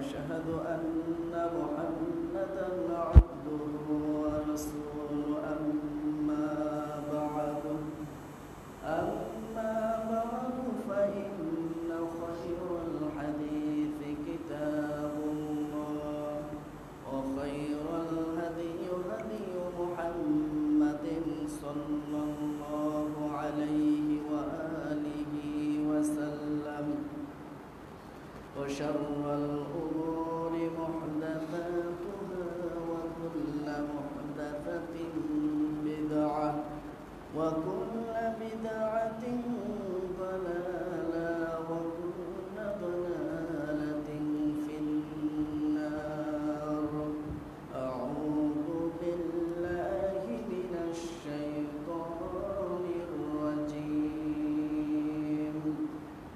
وأشهد أن محمدا عبده ورسوله أما بعد فإن خير الحديث كتاب الله وخير الهدي هدي محمد صلى الله عليه وآله وسلم وشر الأمور محدثاتها وكل محدثة بدعة وكل بدعة ضلالة وكل ضلالة في النار. أعوذ بالله من الشيطان الرجيم.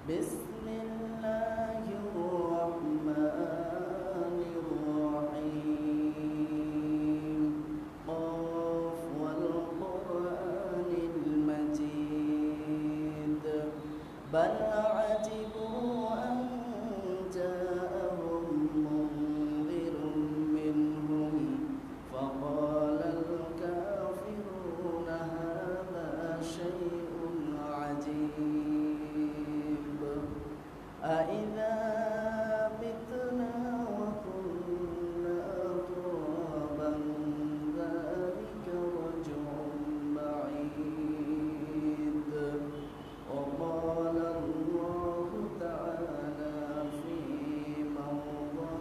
بسم الله الرحمن الرحيم. قاف والقرآن المجيد. بل عجبوا أن جاءهم منذر منهم فقال الكافرون هذا شيء عجيب. أإذا متنا وكنا ترابا ذلك رجع بعيد. وقال الله تعالى في موضع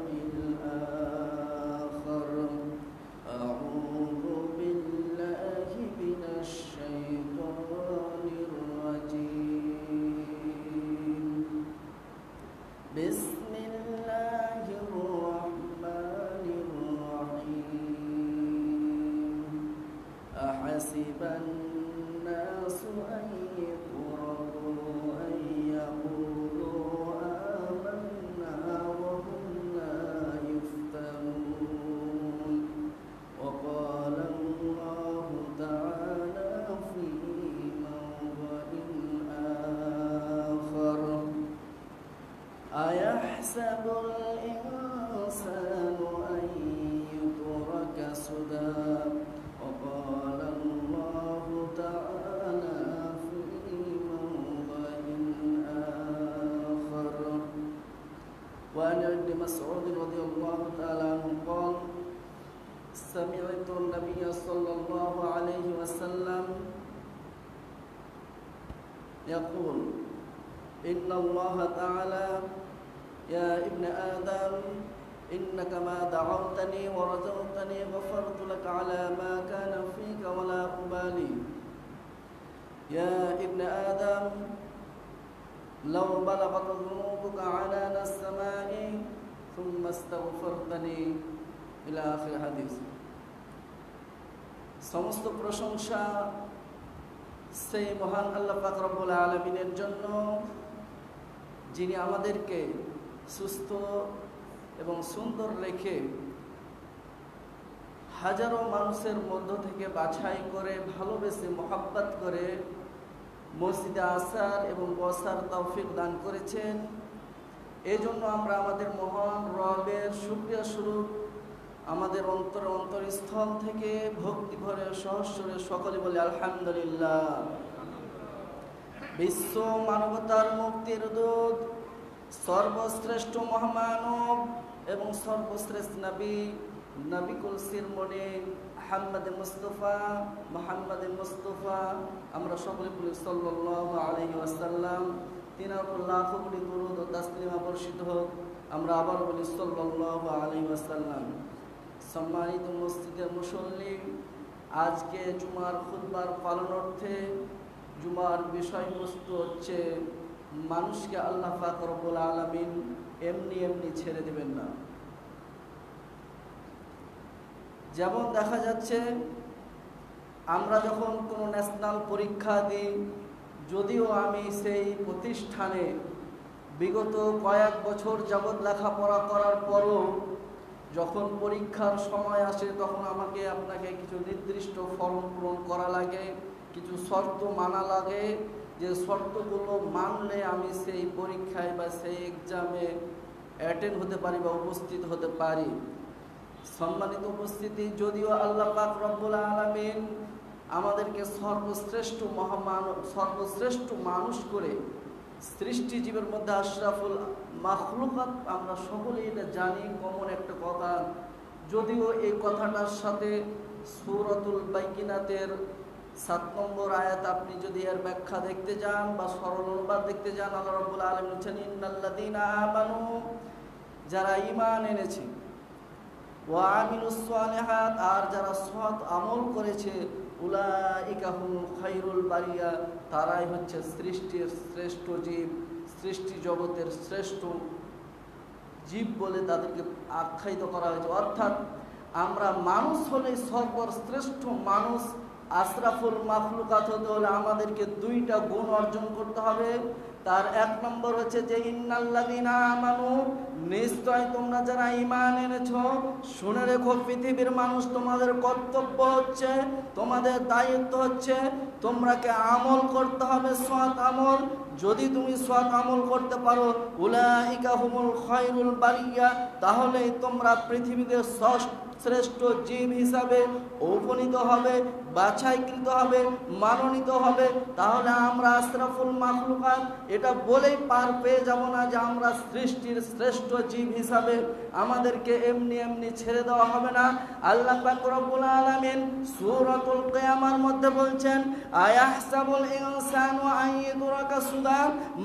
آخر أعوذ بالله من الشيطان الرجيم. بسم الله الرحمن الرحيم. أحسب الناس أن يتركوا أن يقولوا آمنا وهم لا يفتنون. وقال الله تعالى في موضع آخر أيحسب الإنسان أن يترك سدى. وقال الله تعالى في موضع آخر وعن ابن مسعود رضي الله تعالى عنه قال سمعت النبي صلى الله عليه وسلم يقول إن الله تعالى يا ابن آدم إنك ما دعوتني ورجوتني غفرت لك على ما كان فيك ولا أبالي. يا ابن آدم لو بلغت ذنوبك عنان السماء ثم استغفرتني إلى آخر الحديث. সমস্ত প্রশংসা সেই মহান আল্লাহ পাক রব্বুল আলামিনের জন্য যিনি আমাদেরকে সুস্থ এবং সুন্দর রেখে হাজারো মানুষের মধ্য থেকে বাছাই করে ভালোবেসে মহব্বত করে মসজিদে আসার এবং বসার তৌফিক দান করেছেন। এই জন্য আমরা আমাদের মহান রবের শুকরিয়া স্বরূপ আমাদের অন্তরস্থল থেকে ভক্তি ভরে সহস্রে সকলে বলে আলহামদুলিল্লাহ। বিশ্ব মানবতার মুক্তির দূত সর্বশ্রেষ্ঠ মহামানব এবং সর্বশ্রেষ্ঠ নবী কুল শিরোমণি মুহাম্মদ মুস্তাফা আমরা সকলে বলি সাল্লাল্লাহু আলাইহি ওয়াসাল্লাম। তিনার উপর লাখো কোটি দরুদ ও তাসলিমা বর্ষিত হোক। আমরা আবার বলি সাল্লাল্লাহু আলাইহি ওয়াসাল্লাম। সম্মানিত মসজিদের মুসল্লি, আজকে জুমার খুতবার পালনার্থে জুমার বিষয়বস্তু হচ্ছে মানুষকে আল্লাহ পাক রব্বুল আলামিন এমনি এমনি ছেড়ে দেবেন না। যেমন দেখা যাচ্ছে আমরা যখন কোনো ন্যাশনাল পরীক্ষা দিই, যদিও আমি সেই প্রতিষ্ঠানে বিগত কয়েক বছর যাবৎ লেখাপড়া করার পরও যখন পরীক্ষার সময় আসে তখন আপনাকে কিছু নির্দিষ্ট ফর্ম পূরণ করা লাগে, কিছু শর্ত মানা লাগে, যে শর্তগুলো মানলে আমি সেই পরীক্ষায় বা সেই এক্সামে অ্যাটেন্ড হতে পারি বা উপস্থিত হতে পারি। সম্মানিত উপস্থিতি, যদিও আল্লাহ পাক রব্বুল আলামিন আমাদেরকে সর্বশ্রেষ্ঠ মানুষ করে সৃষ্টি জীবের মধ্যে আশরাফুল মাখলুকাত, আমরা সকলেই এটা জানি, কমন একটা কথা। যদিও এই কথাটার সাথে সূরাতুল বাইকিনাতের 7 নম্বর আয়াত আপনি যদি এর ব্যাখ্যা দেখতে যান বা সরল অনুবাদ দেখতে যান, আল্লাহ রাব্বুল আলামিন বলেছেন ইন্নাল্লাযীনা আমানু, যারা ঈমান এনেছে, ওয়া আমিলুস সালিহাত, আর যারা সৎ আমল করেছে, উলাইকা হুমুল খায়রুল বারিয়া, তারাই হচ্ছে সৃষ্টির শ্রেষ্ঠ জীব, সৃষ্টি জগতের শ্রেষ্ঠ জীব বলে তাদেরকে আখ্যায়িত করা হয়েছে। অর্থাৎ আমরা মানুষ হলে সর্বশ্রেষ্ঠ মানুষ, আশরাফুল মাখলুকাত হতে হলে আমাদেরকে 2টা গুণ অর্জন করতে হবে। তার 1 নম্বর হচ্ছে যে ইন্নাল্লাযীনা আমানু, নিশ্চয় তোমরা যারা ঈমান এনেছো, শুনে রেখো পৃথিবীর মানুষ, তোমাদের কর্তব্য হচ্ছে, তোমাদের দায়িত্ব হচ্ছে তোমরাকে আমল করতে হবে, সৎ আমল। যদি তুমি সৎ আমল করতে পারো, উলাইকা হুমুল খায়রুল বারিয়া, তাহলেই তোমরা পৃথিবীতে শ্রেষ্ঠ জীব হিসাবে উপনীত হবে, বাছাইকৃত হবে, মানোনীত হবে। তাহলে আমরা আশরাফুল মাখলুকাত এটা বলেই পার পেয়ে যাব না যে আমরা সৃষ্টির শ্রেষ্ঠ জীব হিসাবে আমাদেরকে এমনি এমনি ছেড়ে দেওয়া হবে না। আল্লাহ পাক রব্বুল আলামিন সূরাতুল কিয়ামার মধ্যে বলছেন, আয়াহসাবুল ইনসানু আইয়ুতরাকা সুদা,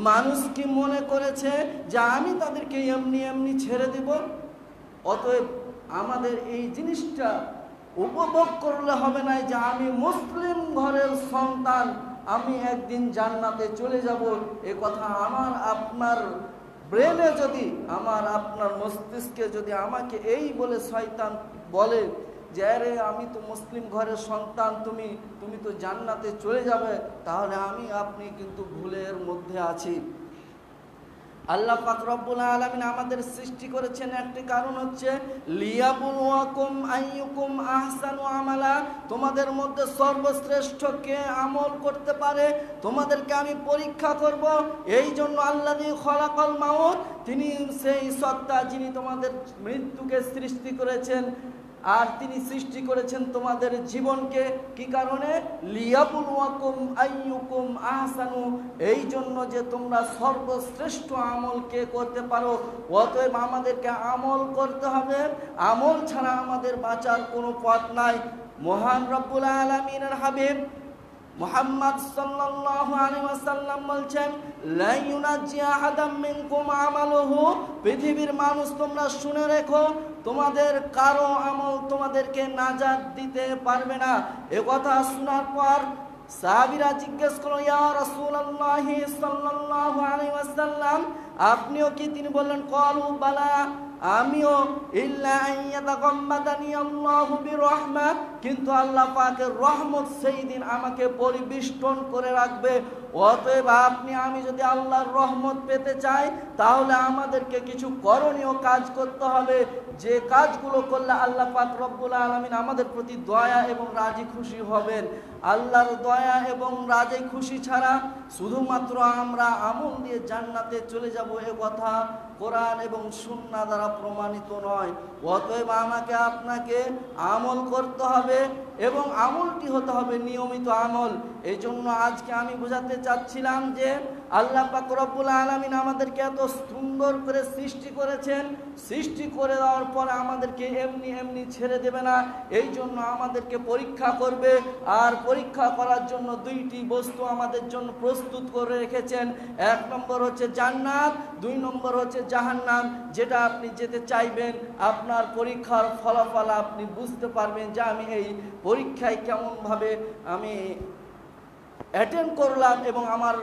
মানুষ কি মনে করেছে যে আমি তাদেরকে এমনি এমনি ছেড়ে দিব? অতএব আমাদের এই জিনিসটা উপভোগ করলে হবে না যে আমি মুসলিম ঘরের সন্তান, আমি একদিন জান্নাতে চলে যাব। এ কথা আমার আপনার ব্রেনে যদি, আমার আপনার মস্তিষ্কে যদি আমাকে এই বলে শয়তান বলে যে আরে আমি তো মুসলিম ঘরের সন্তান, তুমি তো জান্নাতে চলে যাবে, তাহলে আমি আপনি কিন্তু ভুলের মধ্যে আছি। আল্লাহ পাক রব্বুল আলামিন আমাদের সৃষ্টি করেছেন একটি কারণ হচ্ছে লিয়াবুলুয়াকুম আইয়ুকুম আহসানু আমালা, তোমাদের মধ্যে সর্বশ্রেষ্ঠ কে আমল করতে পারে তোমাদেরকে আমি পরীক্ষা করব। এই জন্য আল্লাযী খলাকাল মাউত, তিনি সেই সত্তা যিনি তোমাদের মৃত্যুকে সৃষ্টি করেছেন, আর তিনি সৃষ্টি করেছেন তোমাদের জীবনকে। কি কারণে? লিয়াবুলুয়াকুম আইয়ুকুম আহসানু, এই জন্য যে তোমরা সর্বশ্রেষ্ঠ আমল কে করতে পারো। অতএব আমাদেরকে আমল করতে হবে, আমল ছাড়া আমাদের বাঁচার কোনো পথ নাই। মহান রব্বুল আলামিনের হাবিব মুহাম্মদ সাল্লাল্লাহু আলাইহি ওয়াসাল্লাম বলছেন, লা ইউনাজ্জি আহাদাম মিনকুম আমালুহু, পৃথিবীর মানুষ তোমরা শুনে রেখো, তোমাদের কারো আমল তোমাদেরকে নাজাত দিতে পারবে না। এ কথা শোনার পর সাহাবীরা জিজ্ঞেস করল, ইয়া রাসূলুল্লাহ সাল্লাল্লাহু আলাইহি ওয়াসাল্লাম, আপনিও কি? তিনি বললেন, ক্বালু বালা, আমিও, ইল্লা আইয়াতাগাম্মাদানি আল্লাহু বিরহমাহ, কিন্তু আল্লাহ পাকের রহমত সেই দিন আমাকে পরিবেষ্টন করে রাখবে। অতএব আপনি আমি যদি আল্লাহর রহমত পেতে চাই, তাহলে আমাদেরকে কিছু করণীয় কাজ করতে হবে, যে কাজগুলো করলে আল্লাহ পাক রব্বুল আলামিন আমাদের প্রতি দয়া এবং রাজি খুশি হবেন। আল্লাহর দয়া এবং রাজি খুশি ছাড়া শুধুমাত্র আমরা আমল দিয়ে জান্নাতে চলে যাব, এ কথা কোরআন এবং সুন্নাহ দ্বারা প্রমাণিত নয়। অতএব আমাকে আপনাকে আমল করতে হবে এবং আমলটি হতে হবে নিয়মিত আমল। এই জন্য আজকে আমি বোঝাতে চাচ্ছিলাম যে আল্লাহ পাক রব্বুল আলামিন আমাদেরকে এত সুন্দর করে সৃষ্টি করেছেন, সৃষ্টি করে দেওয়ার পরে আমাদেরকে এমনি এমনি ছেড়ে দেবে না। এই জন্য আমাদেরকে পরীক্ষা করবে, আর পরীক্ষা করার জন্য 2টি বস্তু আমাদের জন্য প্রস্তুত করে রেখেছেন। 1 নম্বর হচ্ছে জান্নাত, 2 নম্বর হচ্ছে জাহান্নাম। যেটা আপনি যেতে চাইবেন, আপনার পরীক্ষার ফলাফল আপনি বুঝতে পারবেন যে আমি এই পরীক্ষায় কেমনভাবে আমি অ্যাটেন্ড করলাম এবং আমার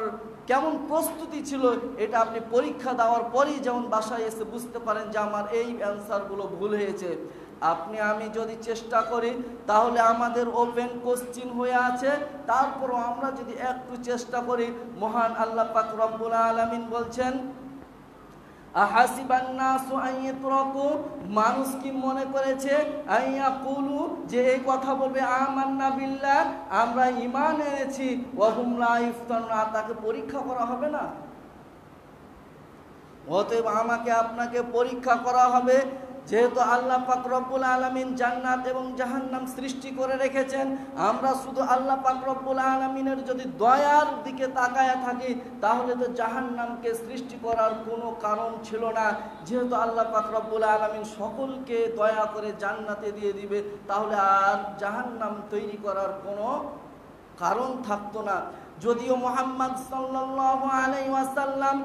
কেমন প্রস্তুতি ছিল, এটা আপনি পরীক্ষা দেওয়ার পরেই যেমন বাসায় এসে বুঝতে পারেন যে আমার এই অ্যান্সারগুলো ভুল হয়েছে। আপনি আমি যদি চেষ্টা করি তাহলে আমাদের ওপেন কোশ্চিন হয়ে আছে, তারপরও আমরা যদি একটু চেষ্টা করি, মহান আল্লাহ পাক রব্বুল আলামিন বলছেন, আহাসিবান নাসু আইয়াতরাকু, মানুষ কি মনে করেছে, আইয়াকুলু, যে এই কথা বলবে, আমান্না বিল্লাহ, আমরা ঈমান এনেছি, ওয়া হুম লা ইফতানুন, তাকে পরীক্ষা করা হবে না। অতএব আমাকে আপনাকে পরীক্ষা করা হবে। যেহেতু আল্লাহ পাক রব্বুল আলামিন জান্নাত এবং জাহান্নাম সৃষ্টি করে রেখেছেন, আমরা শুধু আল্লাহ পাক রব্বুল আলামিনের যদি দয়ার দিকে তাকায়া থাকি তাহলে তো জাহান্নামকে সৃষ্টি করার কোনো কারণ ছিল না। যেহেতু আল্লাহ পাক রব্বুল আলামিন সকলকে দয়া করে জান্নাতে দিয়ে দিবে, তাহলে আর জাহান্নাম তৈরি করার কোনো কারণ থাকতো না। যদিও মুহাম্মদ সাল্লাল্লাহু আলাইহি ওয়াসাল্লাম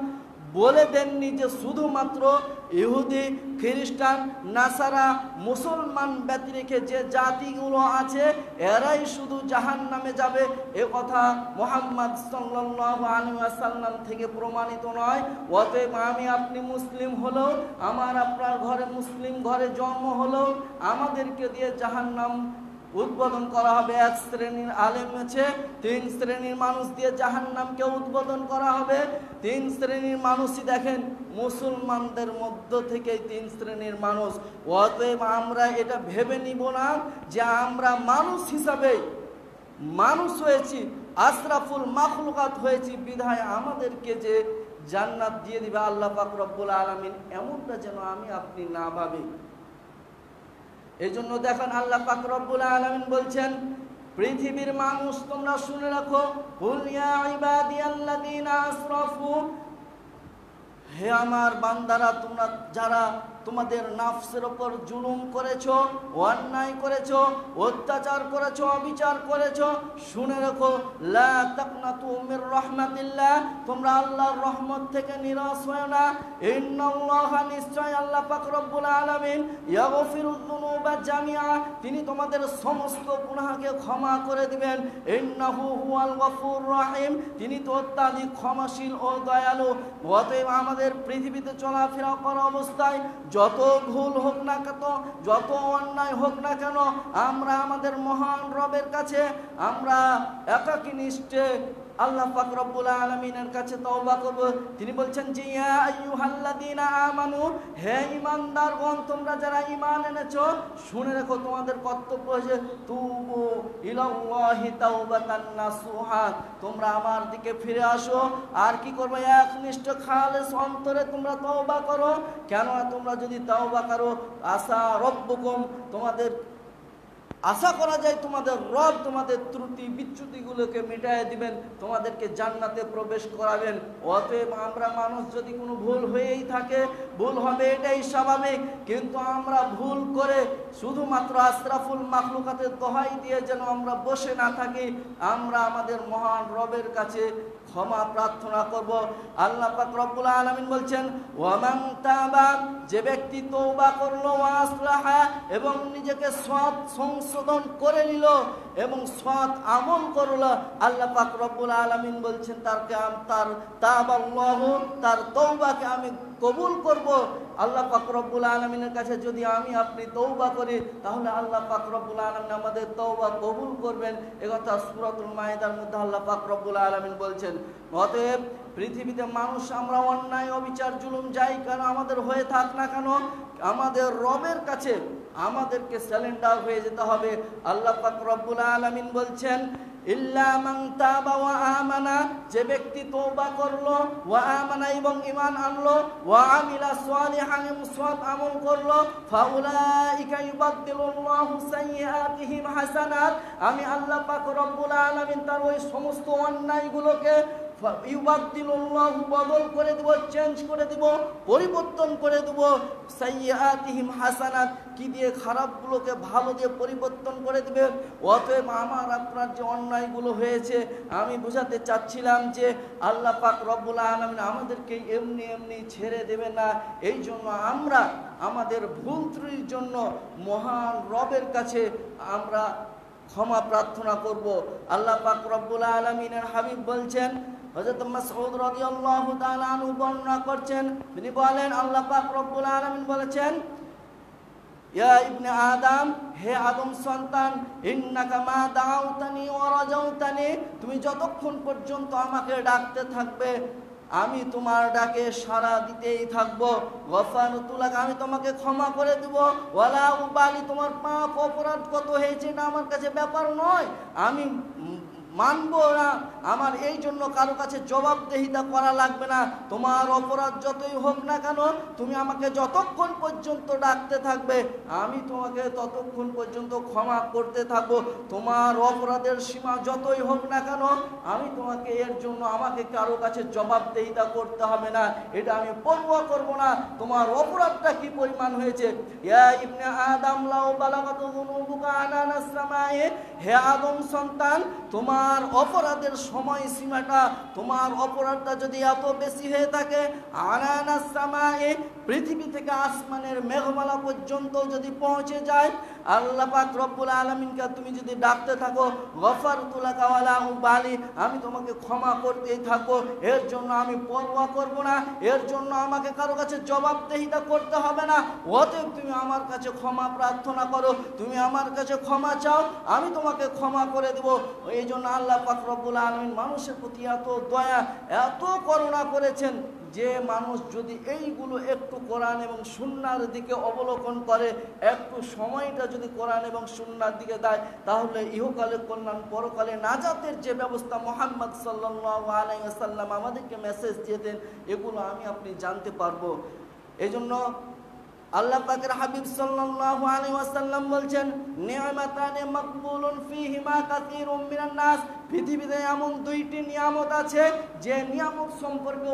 বলে দেননি যে শুধুমাত্র ইহুদি, খ্রিস্টান, নাসারা, মুসলমান ব্যতি রেখে যে জাতিগুলো আছে এরাই শুধু জাহান্নামে যাবে, এ কথা মুহাম্মদ সাল্লাল্লাহু আলাইহি ওয়াসাল্লাম থেকে প্রমাণিত নয়। অতএব আমি আপনি মুসলিম হলেও, আমার আপনার ঘরে মুসলিম ঘরে জন্ম হলেও আমাদেরকে দিয়ে জাহান্নাম উদ্বোধন করা হবে। এক শ্রেণীর আলেম আছে, 3 শ্রেণীর মানুষ দিয়ে জাহান্নামকে উদ্বোধন করা হবে। 3 শ্রেণীর মানুষই দেখেন মুসলমানদের মধ্য থেকে 3 শ্রেণীর মানুষ। অতএব আমরা এটা ভেবে নিব না যে আমরা মানুষ হিসাবে মানুষ হয়েছি, আশরাফুল মাখলুকাত হয়েছি বিধায় আমাদেরকে যে জান্নাত দিয়ে দিবে আল্লাহ পাক রব্বুল আলামিন, এমনটা যেন আমি আপনি না ভাবি। এই জন্য দেখেন আল্লাহ পাক রব্বুল আলামিন বলছেন, পৃথিবীর মানুষ তোমরা শুনে রাখো, কুল ইয়া ইবাদিয়াল্লাযীনা আসরাফু, হে আমার বান্দারা, তোমরা যারা তোমাদের নাফসের উপর জুলুম করেছো, অন্যায় করেছো, অত্যাচার করেছো, অবিচার করেছো, শুনে রাখো, লা তাকনাতু মির রাহমাতিল্লাহ, তোমরা আল্লাহর রহমত থেকে নিরাশ হয় না। ইন্নাল্লাহা, নিশ্চয় আল্লাহ পাক রব্বুল আলামিন, ইয়াগফিরুয যুনুবা জামিআ, তিনি তোমাদের সমস্ত গুনাহকে ক্ষমা করে দিবেন। ইন্নাহু হুয়াল গফুর রহিম, তিনি তো অত্যাধিক ক্ষমাশীল ও দয়ালু। অতএব আমাদের পৃথিবীতে চলাফেরা করা অবস্থায় যত ভুল হোক না কেন, যত অন্যায় হোক না কেন, আমরা আমাদের মহান রবের কাছে আমরা একাকী নিষ্ঠে আল্লাহ পাক রব্বুল আলামিনের কাছে তওবা করব। তিনি বলছেন যে ইয়া আইয়ুহাল্লাযীনা আমানু, হে ঈমানদারগণ, তোমরা যারা ঈমান এনেছো, শুনে রাখো তোমাদের কর্তব্য হচ্ছে তুবু ইলাল্লাহি তাওবাতান নাসুহা, তোমরা আমার দিকে ফিরে আসো। আর কি করবে? একনিষ্ঠ খালেস অন্তরে তোমরা তওবা করো। কেন? তোমরা যদি তওবা করো, আসা রব্বুকুম, তোমাদের আশা করা যায় তোমাদের রব তোমাদের ত্রুটি বিচ্যুতিগুলোকে মিটায় দিবেন, তোমাদেরকে জান্নাতে প্রবেশ করাবেন। অতএব আমরা মানুষ যদি কোনো ভুল হয়েই থাকে, ভুল হবে এটাই স্বাভাবিক, কিন্তু আমরা ভুল করে শুধুমাত্র আশরাফুল মাখলুকাতের দোহাই দিয়ে যেন আমরা বসে না থাকি, আমরা আমাদের মহান রবের কাছে ক্ষমা প্রার্থনা করব। আল্লাহ পাক রব্বুল আলামিন বলছেন, ওয়ামান তাবা, যে ব্যক্তি তওবা করলো, ওয়া আসলাহা, এবং নিজেকে সৎ সংশোধন করে নিল এবং সৎ আমল করলো, আল্লাহ পাক রব্বুল আলামিন বলছেন তার তাবাল্লাহু, তার তওবাকে আমি কবুল করব। আল্লাহ পাক রব্বুল আলামিনের কাছে যদি আমি আপনি তওবা করি, তাহলে আল্লাহ পাক রব্বুল আলামিন আমাদের তওবা কবুল করবেন। একথা সূরাতুল মাইদার মধ্যে আল্লাহ পাক রব্বুল আলামিন বলছেন। অতএব পৃথিবীতে মানুষ আমরা অন্যায়, অবিচার, জুলুম যাই কেন আমাদের হয়ে থাক না কেন, আমাদের রবের কাছে আমাদেরকে স্যালেন্ডার হয়ে যেতে হবে। আল্লাহ পাক রব্বুল আলামিন বলছেন, ইল্লা মান তাবা ওয়া আমানা, যে ব্যক্তি তওবা করলো, ওয়া আমানা, এবং ঈমান আনলো, ওয়া আমিলা সালিহান, এবং সৎ আমল করলো, ফাউলাইকা ইউবাদদিলুল্লাহু সাইয়্যাতিহিম হাসানাত, আমি আল্লাহ পাক রব্বুল আলামিন তার ওই সমস্ত অন্যায়গুলোকে ইউবাদদিলুল্লাহু, বদল করে দেব, চেঞ্জ করে দেব, পরিবর্তন করে দেব, সাইয়্যাতিহিম হাসানাত, কি দিয়ে? খারাপগুলোকে ভালো দিয়ে পরিবর্তন করে দিবে। অতএব আমার আপনার যে অন্যায়গুলো হয়েছে, আমি বোঝাতে চাচ্ছিলাম যে আল্লাহ পাক রব্বুল আলামিন আমাদেরকে এমনি এমনি ছেড়ে দেবে না। এই জন্য আমরা আমাদের ভুল ত্রুটির জন্য মহান রবের কাছে আমরা ক্ষমা প্রার্থনা করব। আল্লাহ পাক রব্বুল আলামিনের হাবিব বলছেন, হযরত মাসউদ রাদিয়াল্লাহু তাআলা আনহু বর্ণনা করছেন, তিনি বলেন আল্লাহ পাক রব্বুল আলামিন বলেছেন, ইয়া ইবনে আদম, হে আদম সন্তান, ইন্নাকা মা দাউতানি ওয়া রাজাউতানি, তুমি যতক্ষণ পর্যন্ত আমাকে ডাকতে থাকবে আমি তোমার ডাকে সাড়া দিতেই থাকবো। গফারতু লাক, আমি তোমাকে ক্ষমা করে দেব। ওয়ালা উবালি, তোমার পাপ অপরাধ কত হয়েছে না আমার কাছে ব্যাপার নয়, আমি মানবো না, আমার এই জন্য কারো কাছে জবাবদেহিতা করা লাগবে না। তোমার অপরাধ যতই হোক না কেন, তুমি আমাকে যতক্ষণ পর্যন্ত ডাকতে থাকবে, আমি তোমাকে ততক্ষণ পর্যন্ত ক্ষমা করতে থাকবো। তোমার অপরাধের সীমা যতই হোক না কেন, আমি তোমাকে এর জন্য আমাকে কারো কাছে জবাবদেহিতা করতে হবে না, এটা আমি পরোয়া করব না। তোমার অপরাধটা কি পরিমাণ হয়েছে। ইয়া ইবনে আদম লাউ বালাগাতু যুনুবুকা আনানাস সামায়ে, হে আদম সন্তান, তোমার অপরাধের সময় সীমাটা, তোমার অপরাধটা যদি এত বেশি হয়ে থাকে, আনানাস সামায়ে, পৃথিবী থেকে আসমানের মেঘমালা পর্যন্ত যদি পৌঁছে যায়, আল্লাহ পাক রব্বুল আলামিনকে তুমি যদি ডাকতে থাকো, গফারতু লাকা ওয়ালা উবালি, আমি তোমাকে ক্ষমা করতেই থাকবো, এর জন্য আমি পরোয়া করব না, এর জন্য আমাকে কারো কাছে জবাবদেহিতা করতে হবে না। অতএব তুমি আমার কাছে ক্ষমা প্রার্থনা করো, তুমি আমার কাছে ক্ষমা চাও, আমি তোমাকে ক্ষমা করে দেব। এই জন্য আল্লাহ পাক রব্বুল আলামিন মানুষের প্রতি এত দয়া, এত করুণা করেছেন যে মানুষ যদি এইগুলো একটু কোরআন এবং সুন্নাহর দিকে অবলোকন করে, একটু সময়টা যদি কোরআন এবং সুন্নাহর দিকে দেয়, তাহলে ইহকালে কল্যাণ, পরকালে নাজাতের যে ব্যবস্থা মুহাম্মদ সাল্লাল্লাহু আলাইহি ওয়াসাল্লাম আমাদেরকে মেসেজ দিয়েছেন, এগুলো আমি আপনি জানতে পারবো। এজন্য আল্লাহ পাকের হাবিব সাল্লাল্লাহু আলাইহি ওয়াসাল্লাম বলছেন, নি'মাতানে মাকবুলুন ফীহিমা কাসীরুম মিনান নাস, পৃথিবীতে এমন দুইটি নিয়ামত আছে যে নিয়ামত সম্পর্কে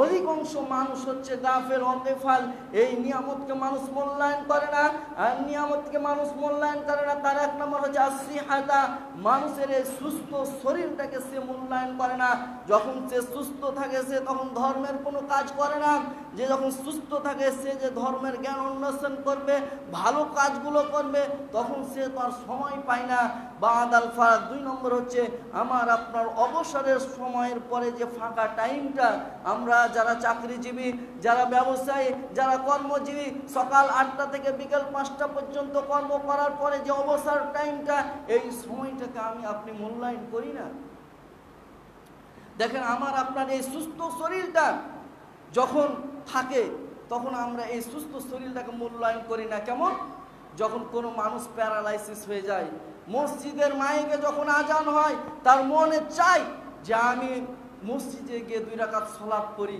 অধিকাংশ মানুষ হচ্ছে গাফেল, অকেফাল। এই নিয়ামতকে মানুষ মূল্যায়ন করে না, আর নিয়ামতকে মানুষ মূল্যায়ন করে না। তার এক নম্বর হচ্ছে আসিহাতা, মানুষের এই সুস্থ শরীরটাকে সে মূল্যায়ন করে না। যখন সে সুস্থ থাকে সে তখন ধর্মের কোনো কাজ করে না। যে যখন সুস্থ থাকে সে যে ধর্মের জ্ঞান অন্বেষণ করবে, ভালো কাজগুলো করবে, তখন সে তার সময় পায় না। বাদাল ফারাক, দুই নম্বর হচ্ছে আমার আপনার অবসরের সময়ের পরে যে ফাঁকা টাইমটা, আমরা যারা চাকরিজীবী, যারা ব্যবসায়ী, যারা কর্মজীবী, সকাল 8টা থেকে বিকেল 5টা পর্যন্ত কর্ম করার পরে যে অবসর টাইমটা, এই সময়টাকে আমি আপনি মূল্যায়ন করি না। দেখেন, আমার আপনার এই সুস্থ শরীরটা যখন থাকে, তখন আমরা এই সুস্থ শরীরটাকে মূল্যায়ন করি না। কেমন? যখন কোনো মানুষ প্যারালাইসিস হয়ে যায়, মসজিদের মাইকে যখন আজান হয়, তার মনে চাই যে আমি মসজিদে গিয়ে 2 রাকাত সালাত করি,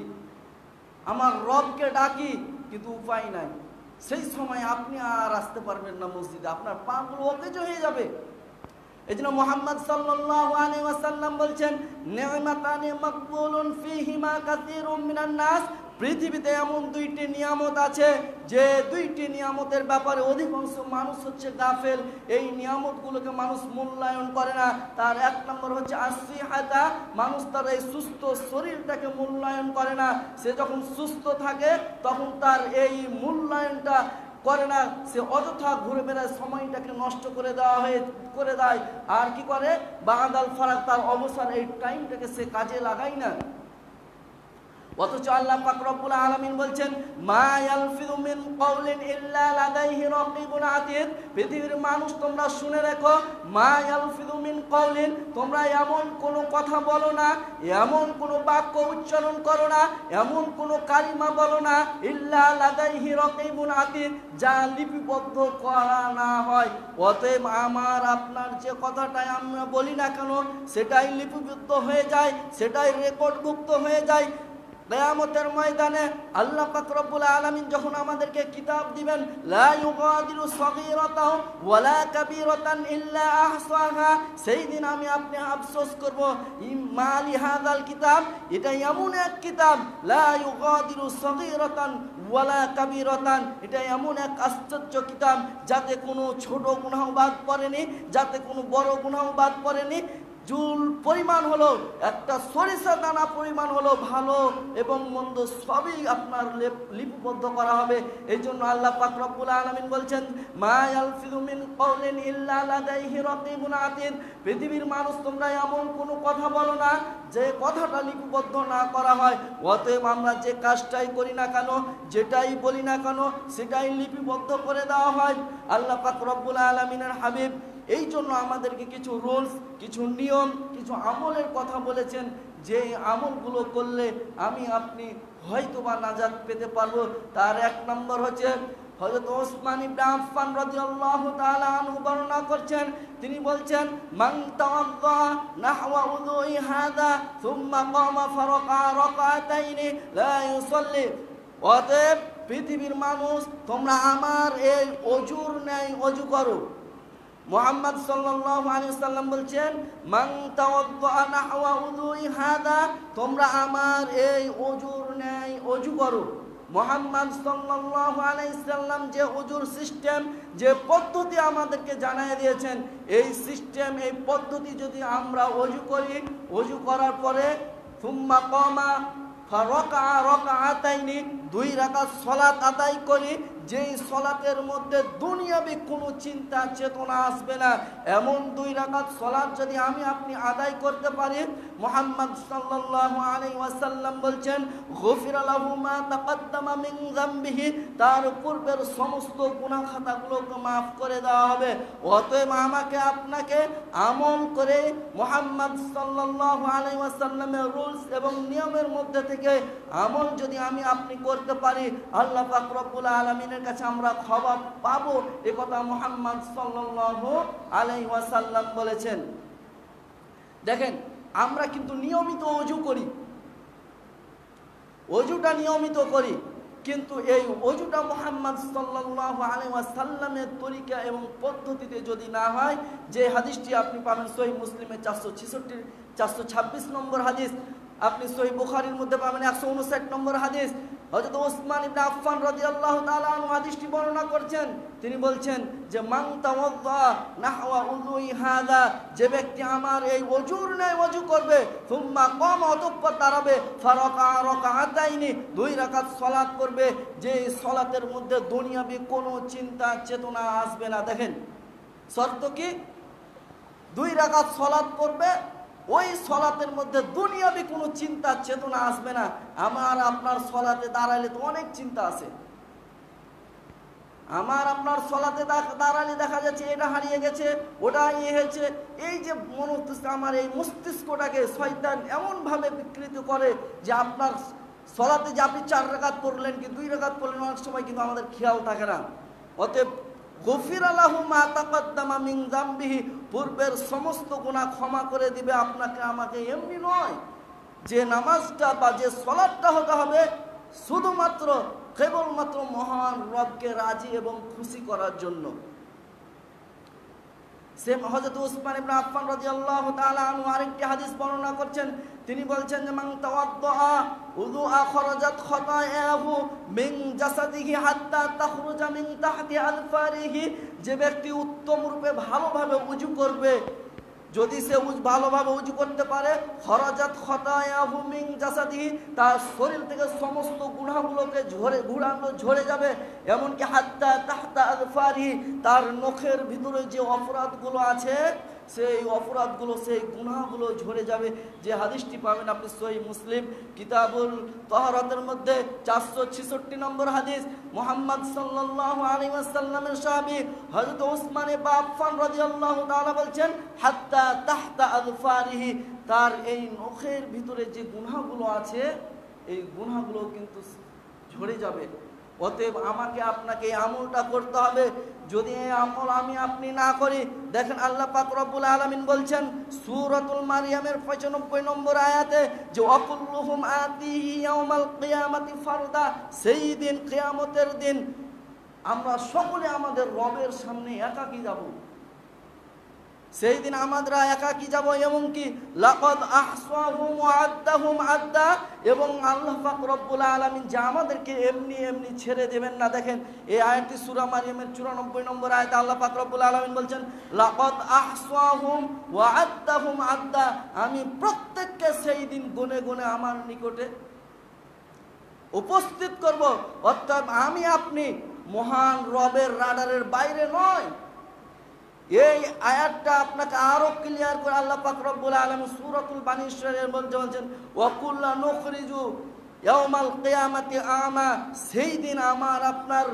আমার রবকে ডাকি, কিন্তু উপায় নাই। সেই সময় আপনি আর আসতে পারবেন না মসজিদে, আপনার পাগুলো অকেজ হয়ে যাবে। এজন্য মুহাম্মদ সাল্লাল্লাহু আলাইহি ওয়াসাল্লাম বলছেন, নি'মাতানে মাকবুলুন ফীহিমা কাসীরুম মিনান নাস, পৃথিবীতে এমন 2টি নিয়ামত আছে যে 2টি নিয়ামতের ব্যাপারে অধিকাংশ মানুষ হচ্ছে গাফেল। এই নিয়ামতগুলোকে মানুষ মূল্যায়ন করে না। তার এক নম্বর হচ্ছে আসিহাতা, মানুষ তার এই সুস্থ শরীরটাকে মূল্যায়ন করে না। সে যখন সুস্থ থাকে তখন তার এই মূল্যায়নটা করে না, সে অযথা ঘুরে বেড়ায়, সময়টাকে নষ্ট করে দেয়। আর কি করে? বাদাল ফারাক, তার অবসর এই টাইমটাকে সে কাজে লাগায় না। অথচ আল্লাহ পাক রব্বুল আলামিন বলছেন, মা ইয়ালফিযু মিন কাওলিন ইল্লা লাদাইহি রাকিবুন আতীদ, পৃথিবীর মানুষ তোমরা শুনে রাখো, মা ইয়ালফিযু মিন কাওলিন, তোমরা এমন কোনো কথা বলো না, এমন কোনো বাক্য উচ্চারণ করো না, এমন কোনো কালিমা বলো না, ইল্লা লাদাইহি রাকিবুন আতীদ, যা লিপিবদ্ধ করা না হয়। অতএব আমার আপনার যে কথাটাই আমরা বলি না কেন, সেটাই লিপিবদ্ধ হয়ে যায়, সেটাই রেকর্ডভুক্ত হয়ে যায়। কিয়ামতের ময়দানে আল্লাহ পাক রব্বুল আলামিন যখন আমাদেরকে কিতাব দিবেন, লা ইউগাদিরু সগীরাতাও ওয়ালা কাবীরাতান ইল্লা আহসাহা, সেই দিন আমি আপনি আফসোস করব, মালি হাযাল কিতাব, এটা এমন এক কিতাব, লা ইউগাদিরু সগীরাতান ওয়ালা কাবীরাতান, এটা এমন এক আশ্চর্য কিতাব যাতে কোনো ছোট গুনাহ বাদ পড়েনি, যাতে কোনো বড় গুনাহ বাদ পড়েনি। জুল পরিমাণ হলো, একটা সরিষা দানা পরিমাণ হলো, ভালো এবং মন্দ সবই আপনার লিপিবদ্ধ করা হবে। এই জন্য আল্লাহ পাক রব্বুল আলামিন বলছেন, মা ইয়ালফিযু মিন কাওলিন ইল্লা লাদাইহি রাকিবুন আতীদ, পৃথিবীর মানুষ তোমরা এমন কোনো কথা বলো না যে কথাটা লিপিবদ্ধ না করা হয়। অতএব আমরা যে কাজটাই করি না কেন, যেটাই বলি না কেন, সেটাই লিপিবদ্ধ করে দেওয়া হয়। আল্লাহ পাক রব্বুল আলামিনের হাবিব এই জন্য আমাদেরকে কিছু রুলস, কিছু নিয়ম, কিছু আমলের কথা বলেছেন, যে আমলগুলো করলে আমি আপনি হয়তোবা নাজাত পেতে পারবো। তার এক নম্বর হচ্ছে হযরত ওসমান ইবনে আফফান রাদিয়াল্লাহু তাআলা আনহু বর্ণনা করছেন, তিনি বলছেন, মান তাওয়াদ্দা নাহওয়া উযুই হাযা সুম্মা কামা ফারাকা রাকাতাইনি লা ইউসাল্লি। অতএব পৃথিবীর মানুষ, তোমরা আমার এই অজুর ন্যায় অজু করো। মুহাম্মদ সাল্লাল্লাহু আলাইহি ওয়াসাল্লাম বলছেন, মান তাওয়াদ্দা নাহওয়া উযুই হাযা, তোমরা আমার এই অজুর ন্যায় অজু করো। মুহাম্মদ সাল্লাল্লাহু আলাইহি ওয়াসাল্লাম যে ওযুর সিস্টেম, যে পদ্ধতি আমাদেরকে জানিয়ে দিয়েছেন, এই সিস্টেম, এই পদ্ধতি যদি আমরা ওযু করি, ওযু করার পরে সুম্মা কামা ফারাকা রাকাতাইনি, 2 রাকাত সালাত আদায় করি, যেই সালাতের মধ্যে দুনিয়াবি কোনো চিন্তা চেতনা আসবে না, এমন 2 রাকাত সালাত যদি আমি আপনি আদায় করতে পারি, মুহাম্মদ সাল্লাল্লাহু আলাইহি ওয়াসাল্লাম বলছেন, গফিরা লাহু মা তাকাদ্দামা মিন যামবিহি, তার পূর্বের সমস্ত গুনাহ খাতাগুলোকে maaf করে দেওয়া হবে। অতএব আমাকে আপনাকে আমল করে মুহাম্মদ সাল্লাল্লাহু আলাইহি ওয়াসাল্লামের রুলস এবং নিয়মের মধ্যে থেকে আমল যদি আমি আপনি করতে পারি, আল্লাহ পাক রব্বুল আলামিনের কাছে আমরা ক্ষমা পাবো, এ কথা মুহাম্মদ সাল্লাল্লাহু আলাইহি ওয়াসাল্লাম বলেছেন। দেখেন, আমরা কিন্তু নিয়মিত ওযু করি, ওযুটা নিয়মিত করি, কিন্তু এই ওযুটা মুহাম্মদ সাল্লাল্লাহু আলাইহি ওয়াসাল্লামের তরিকা এবং পদ্ধতিতে যদি না হয়, যে হাদিসটি আপনি পাবেন সহিহ মুসলিমের 426 নম্বর হাদিস, আপনি সহিহ বুখারীর মধ্যে পাবেন 159 নম্বর হাদিস। হযরত ওসমান ইবনে আফফান রাদিয়াল্লাহু তাআলা আনহু হাদিসটি বর্ণনা করছেন, তিনি বলছেন যে মান তাওয়াদ্দা নাহওয়া উযুই হাযা, যে ব্যক্তি আমার এই ওযুর ন্যায় ওযু করবে, সুম্মা কামা, অতঃপর দাঁড়াবে, ফারাকা রাকাতাইনি, 2 রাকাত সালাত করবে, যে সালাতের মধ্যে দুনিয়াবি কোনো চিন্তা চেতনা আসবে না। দেখেন শর্ত কি? 2 রাকাত সালাত পড়বে, ওই সলাতের মধ্যে দুনিয়াবি কোনো চিন্তা চেতনা আসবে না। আমার আপনার সলাতে দাঁড়ালে তো অনেক চিন্তা আছে, আমার আপনার সলাতে দাঁড়ালে দেখা যাচ্ছে এটা হারিয়ে গেছে, ওটা হয়েছে, এই যে মস্তিষ্ক, আমার এই মস্তিষ্কটাকে শয়তান এমনভাবে বিকৃত করে যে আপনার সলাতে যে আপনি 4 রাকাত পড়লেন কি 2 রাকাত পড়লেন, অনেক সময় কিন্তু আমাদের খেয়াল থাকে না। অতএব গফিরা লাহু মা তাকাদ্দামা মিন যামবিহি, পূর্বের সমস্ত গুনাহ ক্ষমা করে দিবে আপনাকে আমাকে। এমনি নয়, যে নামাজটা বা যে সালাতটা হতে হবে শুধুমাত্র কেবলমাত্র মহান রবকে রাজি এবং খুশি করার জন্য। হযরত ওসমান ইবনে আফফান রাদিয়াল্লাহু তাআলা আনহু আরেকটি হাদিস বর্ণনা করছেন, তিনি বলছেন যে মান তাওয়াদ্দা উযুআ খরাজাত খাতায়াহু মিন জাসাদিহি হাত্তা তাখরুজা মিন তাহতি আলফারিহি, যে ব্যক্তি উত্তম রূপে ভালোভাবে ওযু করবে, যদি সে ভালোভাবে ওযু করতে পারে, খরাজাত খাতায়াহু মিন জাসাদিহি, তার শরীর থেকে সমস্ত গুনাহগুলোকে ঝরে যাবে, এমনকি হাত্তা তাহতা আযফারিহি, তার নখের ভিতরে যে অপরাধগুলো আছে সেই অপরাধগুলো, সেই গুনাহগুলো ঝরে যাবে। যে হাদিসটি পাবেন আপনি সহিহ মুসলিম কিতাবুল তাহারাতের মধ্যে 466 নম্বর হাদিস। মুহাম্মদ সাল্লাল্লাহু আলাইহি ওয়াসাল্লামের সাহাবী হযরত ওসমান ইবনে আফফান রাদিয়াল্লাহু তাআলা বলছেন, হাত্তা তাহতা আযফারিহি, তার এই নখের ভিতরে যে গুনাহগুলো আছে এই গুনাহগুলো কিন্তু ঝরে যাবে। অতএব আমাকে আপনাকে এই আমলটা করতে হবে। যদি এই আমল আমি আপনি না করি, দেখেন আল্লাহ পাক রব্বুল আলামিন বলছেন সূরাতুল মারইয়ামের 95 নম্বর আয়াতে যে ওয়াকুল্লুহুম আতিহি ইয়াউমাল কিয়ামাতি ফারদা, সেই দিন কিয়ামতের দিন আমরা সকলে আমাদের রবের সামনে একাকী যাব। সেই দিন আমরা একাকী যাব, এবং কি লাকাদ আহসাহুম ওয়া আদ্দাহুম আদ্দা, এবং আল্লাহ পাক রব্বুল আলামিন যে আমাদেরকে এমনি এমনি ছেড়ে দেবেন না। দেখেন এই আয়াতটি সূরা মারইয়ামের 94 নম্বর আয়াতে আল্লাহ পাক রব্বুল আলামিন বলছেন লাকাদ আহসাহুম ওয়া আদ্দাহুম আদ্দা, আমি প্রত্যেককে সেই দিন গুনে গুনে আমার নিকটে উপস্থিত করব। অর্থাৎ আমি আপনি মহান রবের রাডারের বাইরে নয়। এই আয়াতটা আপনাকে আরো ক্লিয়ার করে আল্লাহ পাক রব্বুল আলামিন সূরাতুল বানী ইসরাঈলের মধ্যে বলেন ওয়া কুল্লা নুখরিজু ইয়াউমাল কিয়ামাতি আমা, সেই দিন আমার আপনার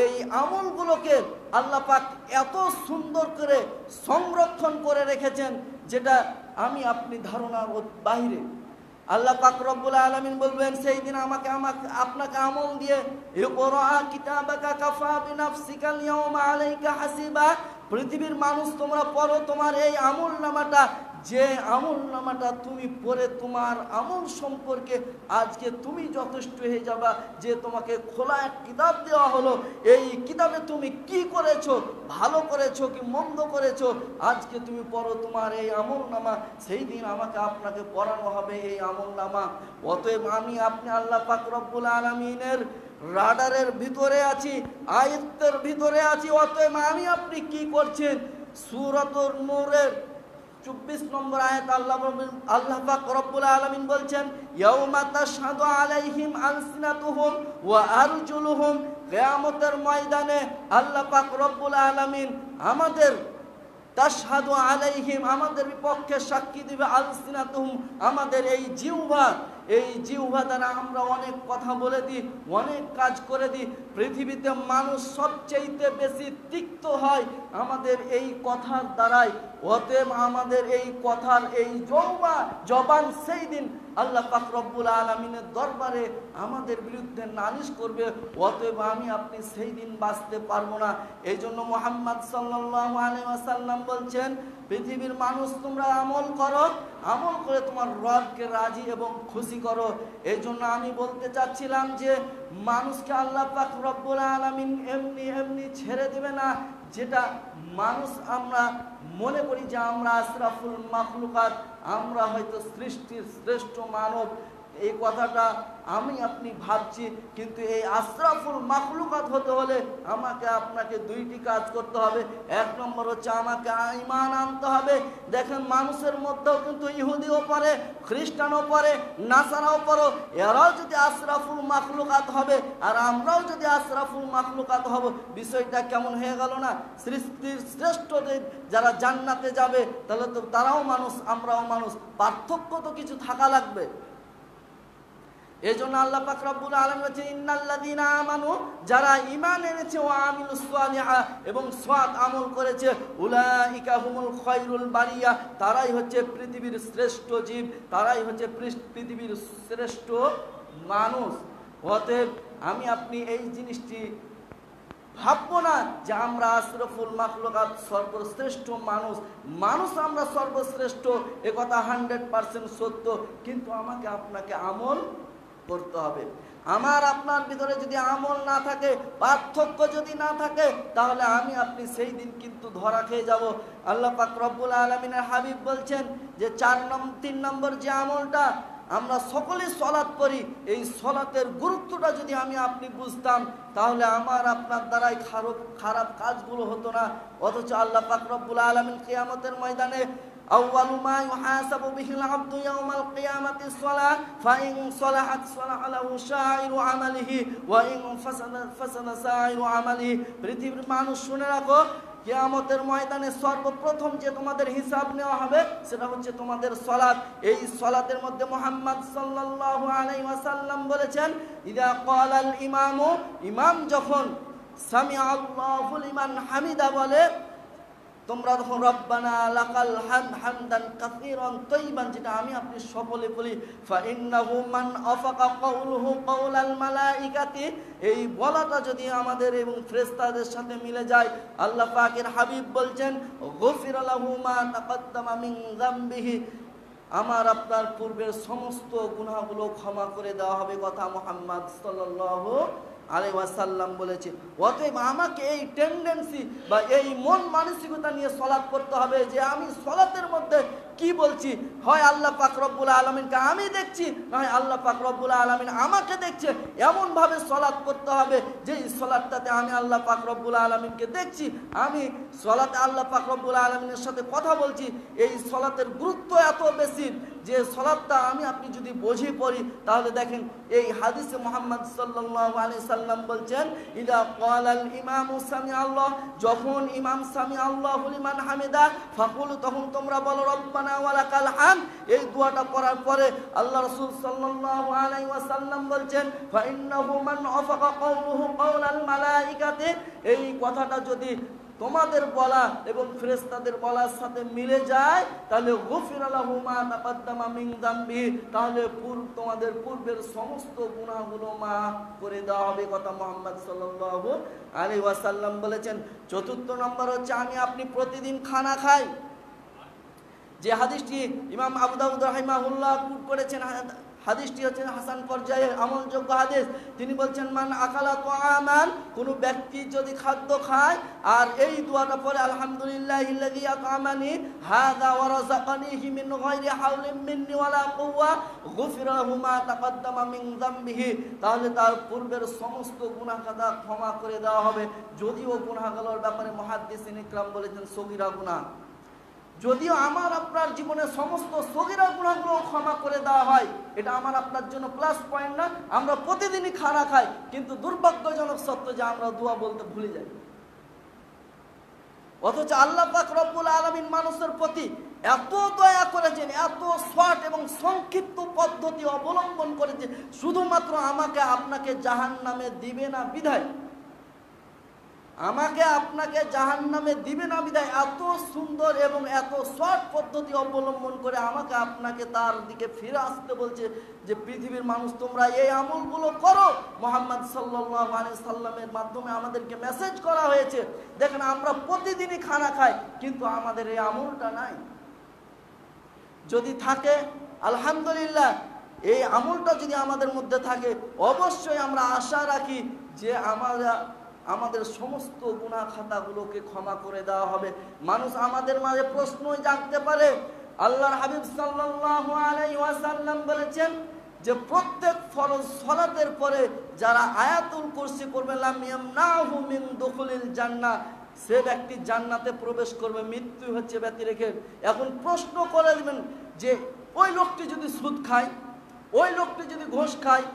এই আমলগুলোকে আল্লাহ পাক এত সুন্দর করে সংরক্ষণ করে রেখেছেন যেটা আমি আপনি ধারণার বাইরে। আল্লাহ পাক রব্বুল আলামিন বলবেন সেই দিন আমাকে আপনাকে আমল দিয়ে ইকরা কিতাবাকা কাফা বিনাফসিকাল ইয়াউমা আলাইকা হাসিবা, পৃথিবীর মানুষ তোমরা পড়ো তোমার এই আমলনামাটা, যে আমলনামাটা তুমি পড়ে তোমার আমল সম্পর্কে আজকে তুমি যথেষ্ট হয়ে যাবা, যে তোমাকে খোলা এক কিতাব দেওয়া হলো, এই কিতাবে তুমি কি করেছো, ভালো করেছো কি মন্দ করেছো, আজকে তুমি পড়ো তোমার এই আমলনামা, সেই দিন আমাকে আপনাকে পড়ানো হবে এই আমলনামা। অতএব আমি আপনি আল্লাহ পাক রব্বুল আলামিনের রাডারের ভিতরে আছি, আয়ত্তের ভিতরে আছি। অতএব আমি আপনি কি করছেন? সূরাতুন নূরের 24 নম্বর আয়াত আল্লাহ পাক রব্বুল আলামিন বলছেন ইয়াউমা তাশহাদু আলাইহিম আলসিনাতুহুম ওয়া আরজুলুহুম, কিয়ামতের ময়দানে আল্লাহ পাক রব্বুল আলামিন আমাদের তাশহাদু আলাইহিম আমাদের বিপক্ষে সাক্ষী দিবে, আলসিনাতুহুম আমাদের এই জিহ্বা দ্বারা আমরা অনেক কথা বলে দিই, অনেক কাজ করে দিই। পৃথিবীতে মানুষ সবচেয়ে বেশি তিক্ত হয় আমাদের এই কথার দ্বারাই। অতএব আমাদের এই কথার এই জবান সেই দিন আল্লাহ পাক রব্বুল আলামিনের দরবারে আমাদের বিরুদ্ধে নালিশ করবে। অতএব আমি আপনি সেই দিন বাঁচতে পারবো না। এই জন্য মুহাম্মদ সাল্লাল্লাহু আলাইহি ওয়াসাল্লাম বলছেন পৃথিবীর মানুষ তোমরা আমল করো, আমল করে তোমার রবকে রাজি এবং খুশি করো। এই জন্য আমি বলতে চাচ্ছিলাম যে মানুষকে আল্লাহ পাক রব্বুল আলামিন এমনি ছেড়ে দেবে না, যেটা মানুষ আমরা মনে করি যে আমরা আশরাফুল মাখলুকাত, আমরা হয়তো সৃষ্টির শ্রেষ্ঠ মানব, এই কথাটা আমি আপনি ভাবছি, কিন্তু এই আশরাফুল মাখলুকাত হতে হলে আমাকে আপনাকে দুইটি কাজ করতে হবে। এক নম্বর হচ্ছে আমাকে ঈমান আনতে হবে। দেখেন মানুষের মধ্যেও কিন্তু ইহুদিও পড়ে, খ্রিস্টানও পড়ে, নাসারাও পড়ো, এরাও যদি আশরাফুল মাখলুকাত হবে আর আমরাও যদি আশরাফুল মাখলুকাত হব, বিষয়টা কেমন হয়ে গেল না? সৃষ্টির শ্রেষ্ঠ যারা জান্নাতে যাবে তাহলে তো তারাও মানুষ, আমরাও মানুষ, পার্থক্য তো কিছু থাকা লাগবে। এই জন্য আল্লাহ পাক রব্বুল আলামিন বলেছেন ইন্নাল্লাযীনা আমানু, যারা ঈমান এনেছে, ওয়া আমিলুস সালিহাত এবং সৎ আমল করেছে, উলাইকা হুমুল খায়রুল বারিয়া, তারাই হচ্ছে পৃথিবীর শ্রেষ্ঠ জীব, তারাই হচ্ছে পৃথিবীর শ্রেষ্ঠ মানুষ। অতএব আমি আপনি এই জিনিসটি ভাববো না যে আমরা আশরাফুল মাখলুকাত সর্বশ্রেষ্ঠ মানুষ আমরা সর্বশ্রেষ্ঠ, এ কথা 100% সত্য, কিন্তু আমাকে আপনাকে আমল করতে হবে। আমার আপনার ভিতরে যদি আমল না থাকে, পার্থক্য যদি না থাকে, তাহলে আমি আপনি সেই দিন কিন্তু ধরা খেয়ে যাব। আল্লাহ পাক রব্বুল আলামিনের হাবিব বলছেন যে 3 নম্বর যে আমলটা আমরা সকলে সলাৎ করি, এই সলাতের গুরুত্বটা যদি আমি আপনি বুঝতাম, তাহলে আমার আপনার দ্বারাই খারাপ কাজগুলো হতো না। অথচ আল্লাহ পাক রব্বুল আলামিন কিয়ামতের ময়দানে আউয়ালু মা ইউহাসাবু বিহিল আবদু ইয়াউমাল কিয়ামাতি সলাহ, ফাইন সলাহাত সলাহা লাহু সাইরু আমালিহি ওয়া ইন ফাসাদা সাইরু আমালিহি। পৃথিবীর মানুষ শুনে রাখো, কিয়ামতের ময়দানে সর্বপ্রথম যে তোমাদের হিসাব নেওয়া হবে সেটা হচ্ছে তোমাদের সালাত। এই সালাতের মধ্যে মুহাম্মদ সাল্লাল্লাহু আলাইহি ওয়াসাল্লাম বলেছেন ইদা ক্বালাল ইমামু, ইমাম যখন সামিআ আল্লাহু লিমান হামিদা বলে, তোমরা তখন রব্বানা লাকাল হামদ হামদান কাসীরান তাইয়িবান, যেটা আমি আপনি সকলে বলি, ফা ইন্নাহু মান আফাকা কাউলুহু কাউলাল মালাইকাতি, এই বলাটা যদি আমাদের এবং ফেরেশতাদের সাথে মিলে যায়, আল্লাহ পাকের হাবিব বলছেন গফিরা লাহু মা তাকাদ্দামা মিন যামবিহি, আমার আপনার পূর্বের সমস্ত গুনাহগুলো ক্ষমা করে দেওয়া হবে, কথা মুহাম্মদ সাল্লাল্লাহু আলাইহি ওয়াসাল্লাম বলেছে। অতএব আমাকে এই টেন্ডেন্সি বা এই মন মানসিকতা নিয়ে সালাত করতে হবে যে আমি সালাতের মধ্যে কি বলছি, হয় আল্লাহ পাক রব্বুল আলামিনকে আমি দেখছি, নয় আল্লাহ পাক রব্বুল আলামিন আমাকে দেখছে, এমন ভাবে সালাত করতে হবে যে এই সালাতটাতে আমি আল্লাহ পাক রব্বুল আলামিনকে দেখছি, আমি সালাতে আল্লাহ পাক রব্বুল আলামিনের সাথে কথা বলছি। এই সালাতের গুরুত্ব এত বেশি যে সালাতটা আমি আপনি যদি বুঝে পড়ি, তাহলে দেখেন এই হাদিসে মুহাম্মদ সাল্লাল্লাহু আলাইহি সাল্লাম বলছেন ইদা ক্বালাল ইমামু সামি আল্লাহ, যখন ইমাম সামি আল্লাহু লিমান হামিদা ফাকুলু, তখন তোমরা বলো রব্বানা ওয়া লাকাল হামদ। এই দোয়াটা পড়ার পরে আল্লাহ রাসূল সাল্লাল্লাহু আলাইহি ওয়াসাল্লাম বলছেন ফা ইন্নাহু মান আফাকা কাউলুহু কাউলাল মালাইকাতি, এই কথাটা যদি তোমাদের বলা এবং ফেরেশতাদের বলার সাথে মিলে যায়, তাহলে গফিরা লাহু মা তাকাদ্দামা মিন যামবি, তাহলে তোমাদের পূর্বের সমস্ত গুনাহগুলো মাফ করে দেওয়া হবে। কথা মুহাম্মদ সাল্লাল্লাহু আলাইহি ওয়াসাল্লাম বলেছেন। চতুর্থ নম্বর হচ্ছে আমি আপনি প্রতিদিন খানা খাই। যে হাদিসটি ইমাম আবু দাউদ রাহিমাহুল্লাহ কোট করেছেন, হাদিসটি হচ্ছে হাসান পর্যায়ে আমলযোগ্য হাদিস। তিনি বলছেন মান আকালা তাআমান, কোন ব্যক্তি যদি খাদ্য খায় আর এই দোয়াটা পড়ে আলহামদুলিল্লাহিল্লাযী আত'আমানি হাযা ওয়া রাযাকানিহি মিন গায়রি হাওলিন মিন্নি ওয়ালা কুওয়া গুফিরা লাহু মা তাকাদ্দামা মিন যামবিহি, তাহলে তার পূর্বের সমস্ত গুনাহ খাতা ক্ষমা করে দেওয়া হবে। যদিও গুনাহগুলোর ব্যাপারে মুহাদ্দিসিন ইকরাম বলেছেন সগীরা গুনাহ, যদিও আমার আপনার জীবনের সমস্ত সগীরা গুনাহগুলো ক্ষমা করে দেওয়া হয়, এটা আমার আপনার জন্য প্লাস পয়েন্ট না। আমরা প্রতিদিনই খানা খাই, কিন্তু দুর্ভাগ্যজনক সত্য যে আমরা দোয়া বলতে ভুলে যাই। অথচ আল্লাহ পাক রব্বুল আলামিন মানুষের প্রতি এত দয়া করেছেন, এত শর্ট এবং সংক্ষিপ্ত পদ্ধতি অবলম্বন করেছে, শুধুমাত্র আমাকে আপনাকে জাহান্নামে দিবে না বিধায়, আমাকে আপনাকে জাহান্নামে দিবে না বিধায় এত সুন্দর এবং এত শর্ট পদ্ধতি অবলম্বন করে আমাকে আপনাকে তার দিকে ফিরে আসতে বলছে যে পৃথিবীর মানুষ তোমরা এই আমলগুলো করো। মুহাম্মদ সাল্লাল্লাহু আলাইহি সাল্লামের মাধ্যমে আমাদেরকে মেসেজ করা হয়েছে। দেখেন আমরা প্রতিদিনই খানা খাই, কিন্তু আমাদের এই আমলটা নাই। যদি থাকে আলহামদুলিল্লাহ, এই আমলটা যদি আমাদের মধ্যে থাকে, অবশ্যই আমরা আশা রাখি যে আমাদের সমস্ত গুনাহ খাতাগুলোকে ক্ষমা করে দেওয়া হবে। মানুষ আমাদের মাঝে প্রশ্নই জাগতে পারে। আল্লাহর হাবিব সাল্লাল্লাহু আলাইহি ওয়াসাল্লাম বলেছেন যে প্রত্যেক ফরজ সালাতের পরে যারা আয়াতুল কুরসি পড়বে লাম ইয়ামনাহু মিন দুখুলিল জান্নাহ, সে ব্যক্তি জান্নাতে প্রবেশ করবে, মৃত্যু হচ্ছে ব্যতি রেখে। এখন প্রশ্ন করে দিবেন যে ওই লোকটি যদি সুদ খায়, ওই লোকটি যদি ঘুষ খায়,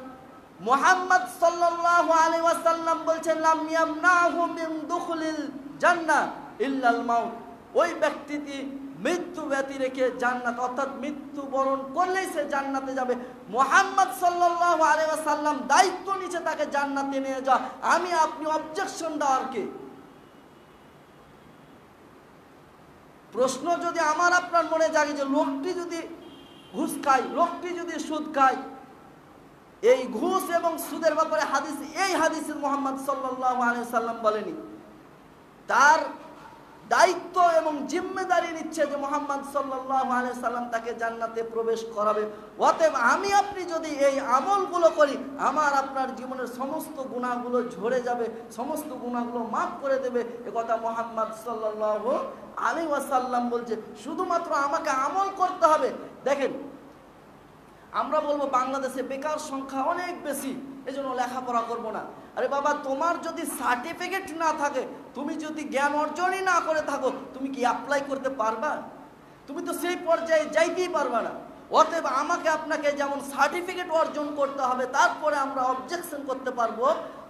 মুহাম্মদ সাল্লাল্লাহু আলাইহি ওয়াসাল্লাম বলছেন লাম ইয়ামনাহু মিন দুখুলিল জান্নাহ ইল্লাল মাউত, ওই ব্যক্তিটি মৃত্যু ব্যতি রেখে জান্নাত, অর্থাৎ মৃত্যু বরণ করলেই সে জান্নাতে যাবে। মুহাম্মদ সাল্লাল্লাহু আলাইহি ওয়াসাল্লাম দায়িত্ব নিচে তাকে জান্নাতে নিয়ে যাওয়া, আমি আপনি অবজেকশন দেওয়ার কে? প্রশ্ন যদি আমার আপনার মনে জাগে যে লোকটি যদি ঘুষ খায়, লোকটি যদি সুদ খায়, এই ঘুষ এবং সুদের ব্যাপারে হাদিস, এই হাদিসে মুহাম্মদ সাল্লাল্লাহু আলাইহি ওয়াসাল্লাম বলেনি, তার দায়িত্ব এবং জিম্মেদারি নিচ্ছে যে মুহাম্মদ সাল্লাল্লাহু আলাইহি ওয়াসাল্লাম তাকে জান্নাতে প্রবেশ করাবে। অতএব আমি আপনি যদি এই আমলগুলো করি, আমার আপনার জীবনের সমস্ত গুনাহগুলো ঝরে যাবে, সমস্ত গুনাহগুলো মাফ করে দেবে। একথা মুহাম্মদ সাল্লাল্লাহু আলাইহি ওয়াসাল্লাম বলছে। শুধুমাত্র আমাকে আমল করতে হবে। দেখেন, আমরা বলবো বাংলাদেশে বেকার সংখ্যা অনেক বেশি, এজন্য লেখাপড়া করবো না। আরে বাবা, তোমার যদি সার্টিফিকেট না থাকে, তুমি যদি জ্ঞান অর্জনই না করে থাকো, তুমি কি অ্যাপ্লাই করতে পারবা? তুমি তো সেই পর্যায়ে যাইতেই পারবা না। অতএব আমাকে আপনাকে যেমন সার্টিফিকেট অর্জন করতে হবে, তারপরে আমরা অবজেকশন করতে পারবো।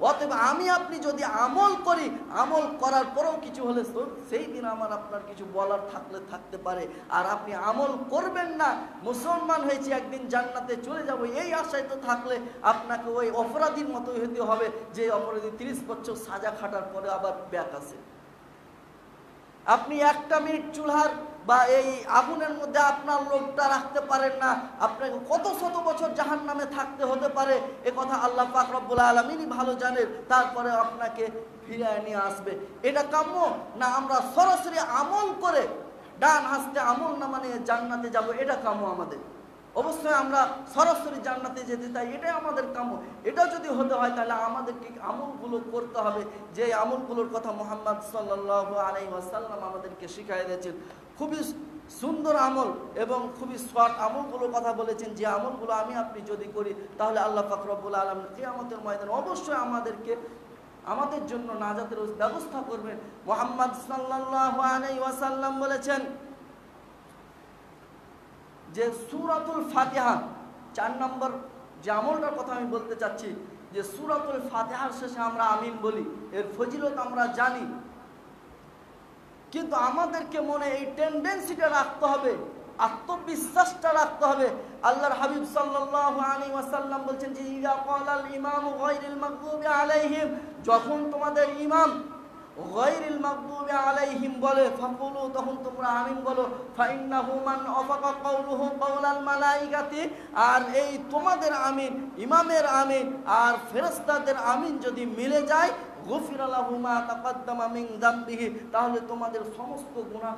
অতএব আমি আপনি যদি আমল করি, আমল করার পরেও কিছু হলে সেই দিন আমার আপনার কিছু বলার থাকলে থাকতে পারে। আর আপনি আমল করবেন না, মুসলমান হয়েছে একদিন জান্নাতে চলে যাব, এই আশায় তো থাকলে আপনাকে ওই অপরাধীর মতোই হতে হবে, যে অপরাধী 30 বছর সাজা খাটার পরে আবার ব্যাক আসে। আপনি একটা মিনিট চুলার বা এই আগুনের মধ্যে আপনার লোকটা রাখতে পারেন না, আপনাকে কত শত বছর জাহান্নামে থাকতে হতে পারে, এ কথা আল্লাহ পাক রব্বুল আলামিনই ভালো জানেন। তারপরে আপনাকে ফিরিয়ে নিয়ে আসবে। এটা কাম্য না আমরা সরাসরি আমল করে ডান হাসতে আমল নামা নিয়ে জান্নাতে যাব, এটা কাম্য আমাদের? অবশ্যই আমরা সরাসরি জান্নাতে যেতে চাই, এটাই আমাদের কাম্য। এটা যদি হতে হয় তাহলে আমাদেরকে আমলগুলো করতে হবে, যে আমলগুলোর কথা মুহাম্মদ সাল্লাল্লাহু আলাইহি ওয়াসাল্লাম আমাদেরকে শিখিয়ে দিয়েছেন। খুবই সুন্দর আমল এবং খুবই শর্ট আমলগুলোর কথা বলেছেন, যে আমলগুলো আমি আপনি যদি করি তাহলে আল্লাহ পাক রব্বুল আলামিন কিয়ামতের ময়দানে অবশ্যই আমাদের জন্য নাজাতের ব্যবস্থা করবেন। মুহাম্মদ সাল্লাল্লাহু আলাইহি ওয়াসাল্লাম বলেছেন যে সূরাতুল ফাতিহা, 4 নম্বর যে আমলটার কথা আমি বলতে চাচ্ছি, যে সূরাতুল ফাতিহার শেষে আমরা আমিন বলি, এর ফজিলত আমরা জানি, কিন্তু আমাদেরকে মনে এই টেন্ডেন্সিটা রাখতে হবে, আত্মবিশ্বাসটা রাখতে হবে। আল্লাহর হাবিব সাল্লাল্লাহু আলাইহি ওয়াসাল্লাম বলছেন যে ইযা ক্বালাল ইমামু গায়রিল মাগদুবি আলাইহিম, যখন তোমাদের ইমাম গায়রিল মাগদুবি আলাইহিম বলে ফাকুলু তখন তোমরা আমিন বলো ফাইন্নাহু মান আফাকা কাউলুহু কাওলাল মালাইকাতি আর এই তোমাদের আমিন ইমামের আমিন আর ফেরেশতাদের আমিন যদি মিলে যায় গুফিরা লাহু মা তাকাদ্দামা মিন যামবিহি তাহলে তোমাদের সমস্ত গুনাহ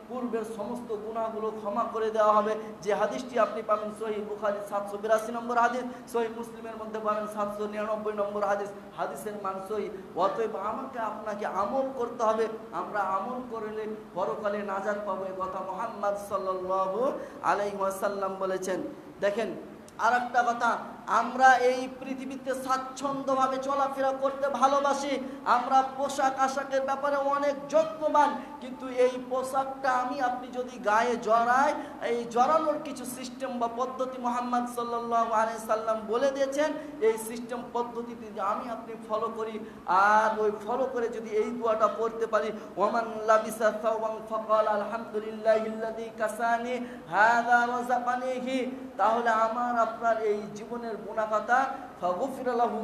পূর্বের সমস্ত গুনাহগুলো ক্ষমা করে দেওয়া হবে। যে হাদিসটি আপনি পাবেন সহিহ বুখারী 782 নম্বর হাদিস, সহিহ মুসলিমের মধ্যে পাবেন 799 নম্বর হাদিস। হাদিসের মান সহিহ। অতএব আমাকে আপনাকে আমল করতে হবে, আমরা আমল করলে পরকালে নাজাত পাবো, এই কথা মুহাম্মদ সাল্লাল্লাহু আলাইহি ওয়াসাল্লাম বলেছেন। দেখেন আরেকটা কথা, আমরা এই পৃথিবীতে স্বাচ্ছন্দ্যভাবে চলাফেরা করতে ভালোবাসি, আমরা পোশাক আশাকের ব্যাপারে অনেক যত্নবান, কিন্তু এই পোশাকটা আমি আপনি যদি গায়ে জড়াই, এই জড়ানোর কিছু সিস্টেম বা পদ্ধতি মুহাম্মদ সাল্লাল্লাহু আলাইহি সাল্লাম বলে দিয়েছেন। এই সিস্টেম পদ্ধতিতে যদি আমি আপনি ফলো করি আর ওই ফলো করে যদি এই দোয়াটা পড়তে পারি, ওয়ামান লাবিসা সাওবান ফাকাল আলহামদুলিল্লাহিল্লাযী কাসানি হাযা রাযাকানিহি, তাহলে আমার আপনার এই জীবনের গুনাহটা ফাগফির লাহু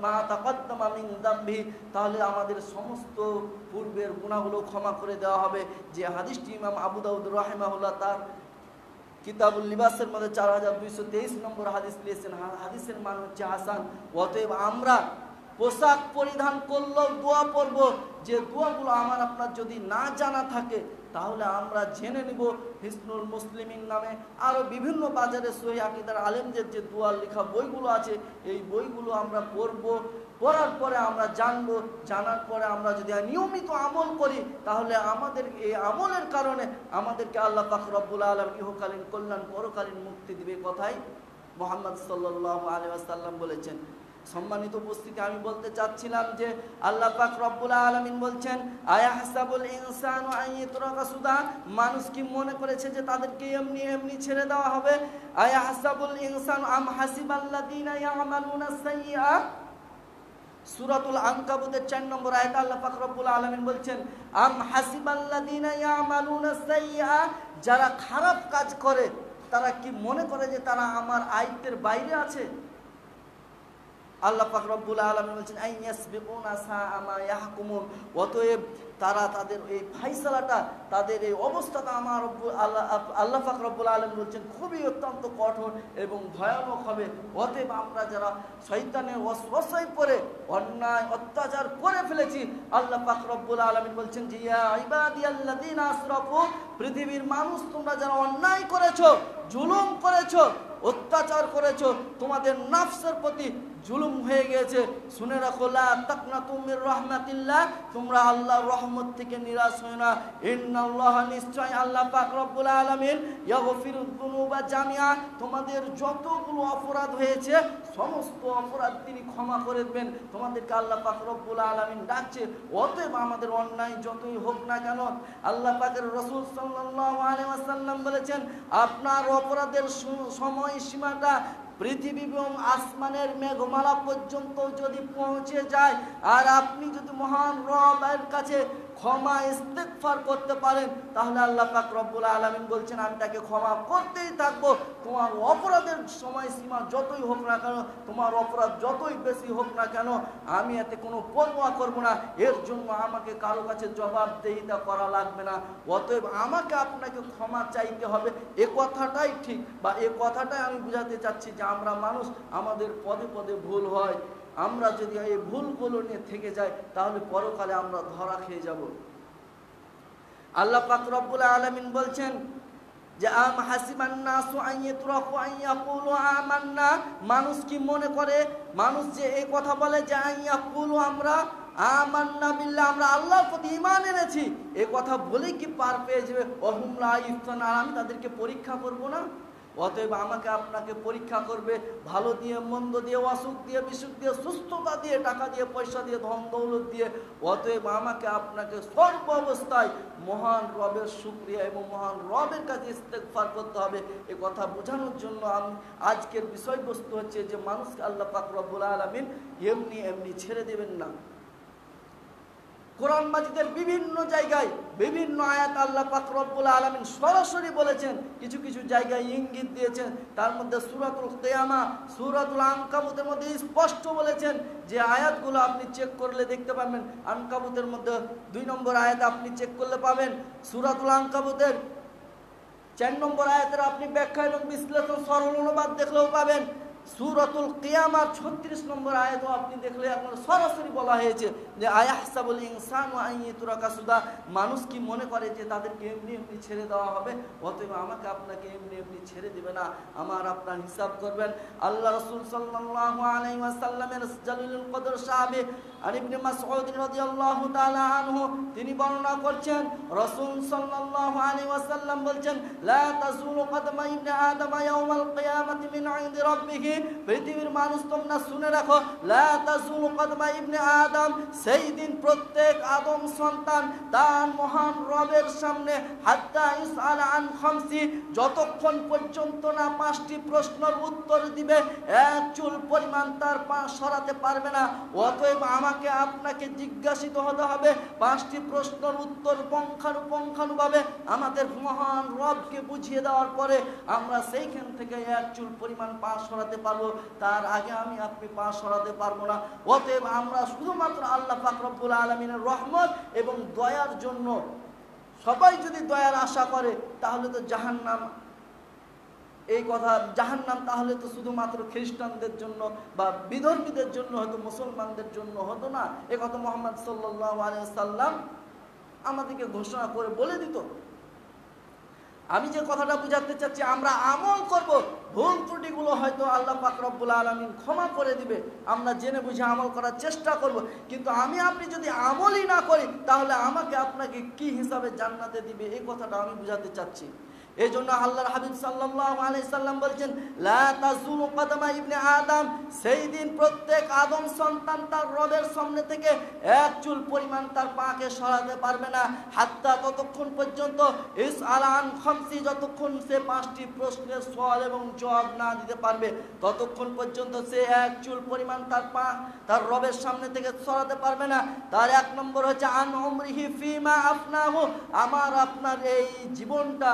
মা তাকাদ্দামা মিন যামবিহি, তাহলে আমাদের সমস্ত পূর্বের গুনাহগুলো ক্ষমা করে দেওয়া হবে। যে হাদিসটি ইমাম আবু দাউদ রাহিমাহুল্লাহ তার কিতাবুল লিবাসের মধ্যে 4223 নম্বর হাদিস লিখেছেন। হাদিসের মান হচ্ছে হাসান। অতএব আমরা পোশাক পরিধান করলেও দোয়া পড়ব, যে দোয়াগুলো আমার আপনার যদি না জানা থাকে তাহলে আমরা জেনে নিব হিসনুল মুসলিমিন নামে আরো বিভিন্ন বাজারে সহিহ আকীদার আলেমদের যে দোয়া লেখা বইগুলো আছে, এই বইগুলো আমরা পড়ব, পড়ার পরে আমরা জানবো, জানার পরে আমরা যদি নিয়মিত আমল করি তাহলে আমাদের এই আমলের কারণে আমাদেরকে আল্লাহ পাক রব্বুল আলামিন ইহকালীন কল্যাণ পরকালীন মুক্তি দিবে, কথাই মুহাম্মদ সাল্লাল্লাহু আলাইহি ওয়াসাল্লাম বলেছেন। সম্মানিত উপস্থিতি, আমি বলতে চাচ্ছিলাম যে আল্লাহ পাক রব্বুল আলামিন বলছেন আয়াহসাবুল ইনসানু আন ইতরাকা সুদা, মানুষ কি মনে করেছে যে তাদেরকে এমনি এমনি ছেড়ে দেওয়া হবে? আয়াহসাবুল ইনসানু আম হাসিবাল্লাযীনা ইয়ামালুনাস সাইয়্যাত, সূরাতুল আনকাবুতের 4 নম্বর আয়াতে আল্লাহ পাক রব্বুল আলামিন বলছেন আম হাসিবাল্লাযীনা ইয়ামালুনাস সাইয়্যাত, যারা খারাপ কাজ করে তারা কি মনে করে যে তারা আমার আয়াতের বাইরে আছে? আল্লাহ পাক রব্বুল আলামিন বলেছেন আইয়াসবিকুনা সাআ মা ইয়াহকুমুন, অতএব তারা তাদের এই ফায়সালাটা, তাদের এই অবস্থাটা আমার আল্লাহ পাক রব্বুল আলামিন বলছেন খুবই অত্যন্ত কঠোর এবং ভয়ানক হবে। অতএব আমরা যারা শয়তানের ওয়াসওয়াসায় পড়ে অন্যায় অত্যাচার করে ফেলেছি, আল্লাহ পাক রব্বুল আলামিন বলছেন যে ইয়া ইবাদিয়াল্লাযীনা আসরাফু, পৃথিবীর মানুষ তোমরা যারা অন্যায় করেছো, জুলুম করেছো, অত্যাচার করেছো, তোমাদের নফসের প্রতি জুলুম হয়ে গেছে, শুনে রাখো লা তাকনাতু মির রাহমাতিল্লাহ, তোমরা আল্লাহর রহমত থেকে নিরাশ হও না। ইন্নাল্লাহা, নিশ্চয় আল্লাহ পাক রব্বুল আলামিন ইয়াগফিরুয যুনুবা জামিআ, তোমাদের যতগুলো অপরাধ হয়েছে সমস্ত অপরাধ তিনি ক্ষমা করে দেবেন। তোমাদেরকে আল্লাহ পাক রব্বুল আলামিন ডাকছে। অতএব আমাদের অন্যায় যতই হোক না কেন, আল্লাহ পাকের রাসূল সাল্লাল্লাহু আলাইহি ওয়াসাল্লাম বলেছেন আপনার অপরাধের সময় সীমাটা পৃথিবী এবং আসমানের মেঘমালা পর্যন্ত যদি পৌঁছে যায় আর আপনি যদি মহান রবের কাছে ক্ষমা ইস্তেগফার করতে পারেন, তাহলে আল্লাহ পাক রব্বুল আলামিন বলছেন আমি তাকে ক্ষমা করতেই থাকবো। তোমার অপরাধের সময়সীমা যতই হোক না কেন, তোমার অপরাধ যতই বেশি হোক না কেন, আমি এতে কোনো পরোয়া করব না, এর জন্য আমাকে কারো কাছে জবাবদিহিতা করা লাগবে না। অতএব আমাকে আপনাকে ক্ষমা চাইতে হবে, এ কথাটাই ঠিক, বা এ কথাটাই আমি বুঝাতে চাচ্ছি যে আমরা মানুষ, আমাদের পদে পদে ভুল হয়। আমরা যদি এই ভুলগুলো নিয়ে থেকে যাই তাহলে পরকালে আমরা ধরা খেয়ে যাব। আল্লাহ পাক রব্বুল আলামিন বলছেন যে আম হাসিবান নাসু আন ইতরাকু আন ইয়াকুলু আমান্না, মানুষ কি মনে করে, মানুষ যে এই কথা বলে যে আন ইয়াকুলু আমরা আমান্না বিল্লাহ, আমরা আল্লাহর প্রতি ঈমান এনেছি, এই কথা বলে কি পার পেয়ে যাবে? ওহুম লা ইফতান, আমি তাদেরকে পরীক্ষা করব না? অতএব আমাকে আপনাকে পরীক্ষা করবে, ভালো দিয়ে মন্দ দিয়ে, অসুখ দিয়ে বিসুখ দিয়ে, সুস্থতা দিয়ে, টাকা দিয়ে, পয়সা দিয়ে, ধন দৌলত দিয়ে। অতএব আমাকে আপনাকে সর্ব অবস্থায় মহান রবের শুকরিয়া এবং মহান রবের কাছে ইস্তেগফার করতে হবে। এ কথা বোঝানোর জন্য আমি আজকের বিষয়বস্তু হচ্ছে যে মানুষকে আল্লাহ পাক রব্বুল আলামিন এমনি এমনি ছেড়ে দেবেন না। কোরআন মাজিদের বিভিন্ন জায়গায় বিভিন্ন আয়াত আল্লাহ পাক রব্বুল আলামিন সরাসরি বলেছেন, কিছু কিছু জায়গায় ইঙ্গিত দিয়েছেন। তার মধ্যে সূরাতুল কিয়ামা, সূরাতুল আনকাবুতের মধ্যে স্পষ্ট বলেছেন যে আয়াতগুলো আপনি চেক করলে দেখতে পাবেন। আনকাবুতের মধ্যে 2 নম্বর আয়াত আপনি চেক করলে পাবেন। সূরাতুল আনকাবুতের 4 নম্বর আয়াতের আপনি ব্যাখ্যা এবং বিশ্লেষণ সরল অনুবাদ দেখলেও পাবেন। সূরাতুল কিয়ামার 36 নম্বর আয়াতও আপনি দেখলে আপনার সরাসরি বলা হয়েছে যে আয়াহসাবুল ইনসানু আন ইউতরাকা সুদা, মানুষ কি মনে করে যে তাদেরকে এমনি এমনি ছেড়ে দেওয়া হবে? অতএব আমাকে আপনাকে এমনি এমনি ছেড়ে দিবে না, আমার আপনার হিসাব করবেন। আল্লাহ রাসূল সাল্লাল্লাহু আলাইহি ওয়াসাল্লামের জালিলুল কদর সাহাবী আর ইবনে মাসউদ রাদিয়াল্লাহু তাআলা আনহু তিনি বর্ণনা করছেন, রাসূল সাল্লাল্লাহু আলাইহি ওয়াসাল্লাম বলছেন, লা তাযুলু কদমা ইবনে আদম ইয়াউমাল কিয়ামাতি মিন ইনদি রাব্বিহি, পৃথিবীর মানুষ তোমরা শুনে রাখো, লা তাযুলু কদমা ইবনে আদম, সেই দিন প্রত্যেক আদম সন্তান তার মহান রবের সামনে হাত্তা ইসআল আন খামসি, যতক্ষণ পর্যন্ত না 5টি প্রশ্নের উত্তর দিবে এক চুল পরিমাণ তার পা সরাতে পারবে না। অতএব আমাকে আপনাকে জিজ্ঞাসিত হতে হবে, 5টি প্রশ্নের উত্তর পুঙ্খানুপুঙ্খানুভাবে আমাদের মহান রবকে বুঝিয়ে দেওয়ার পরে আমরা সেইখান থেকে এক চুল পরিমাণ পা সরাতে পারবো, তার আগে আমি আপনি পা সরাতে পারবো না। অতএব আমরা শুধুমাত্র আল্লাহ পাক রব্বুল আলামিনের রহমত এবং দয়ার জন্য, সবাই যদি দয়ার আশা করে তাহলে তো জাহান্নাম, এই কথা জাহান্নাম তাহলে তো শুধুমাত্র খ্রিস্টানদের জন্য বা বিধর্মীদের জন্য হতো, মুসলমানদের জন্য হতো না। এ কথা মুহাম্মদ সাল্লাল্লাহু আলাইহি ওয়াসাল্লাম আমাদেরকে ঘোষণা করে বলে দিত। আমি যে কথাটা বুঝাতে চাচ্ছি, আমরা আমল করব, ভুল ত্রুটিগুলো হয়তো আল্লাহ পাক রব্বুল আলামিন ক্ষমা করে দিবে, আমরা জেনে বুঝে আমল করার চেষ্টা করব। কিন্তু আমি আপনি যদি আমলই না করি তাহলে আমাকে আপনাকে কি হিসাবে জান্নাতে দিবে, এই কথাটা আমি বুঝাতে চাচ্ছি। এই জন্য আল্লাহর হাবিব সাল্লাল্লাহু আলাইহি সাল্লাম বলছেন, লা তাযুলু কদমা ইবনে আদম, সেই দিন প্রত্যেক আদম সন্তান তার রবের সামনে থেকে এক চুল পরিমাণ তার পাকে সরাতে পারবে না, হাত্তা ততক্ষণ পর্যন্ত ইসআল আন খামসি, যতক্ষণ সে 5টি প্রশ্নের সওয়াল এবং জবাব না দিতে পারবে ততক্ষণ পর্যন্ত সে এক চুল পরিমাণ তার পা তার রবের সামনে থেকে সরাতে পারবে না। তার 1 নম্বর হচ্ছে আন উমরিহি ফিমা আফনাহু, আমার আপনার এই জীবনটা,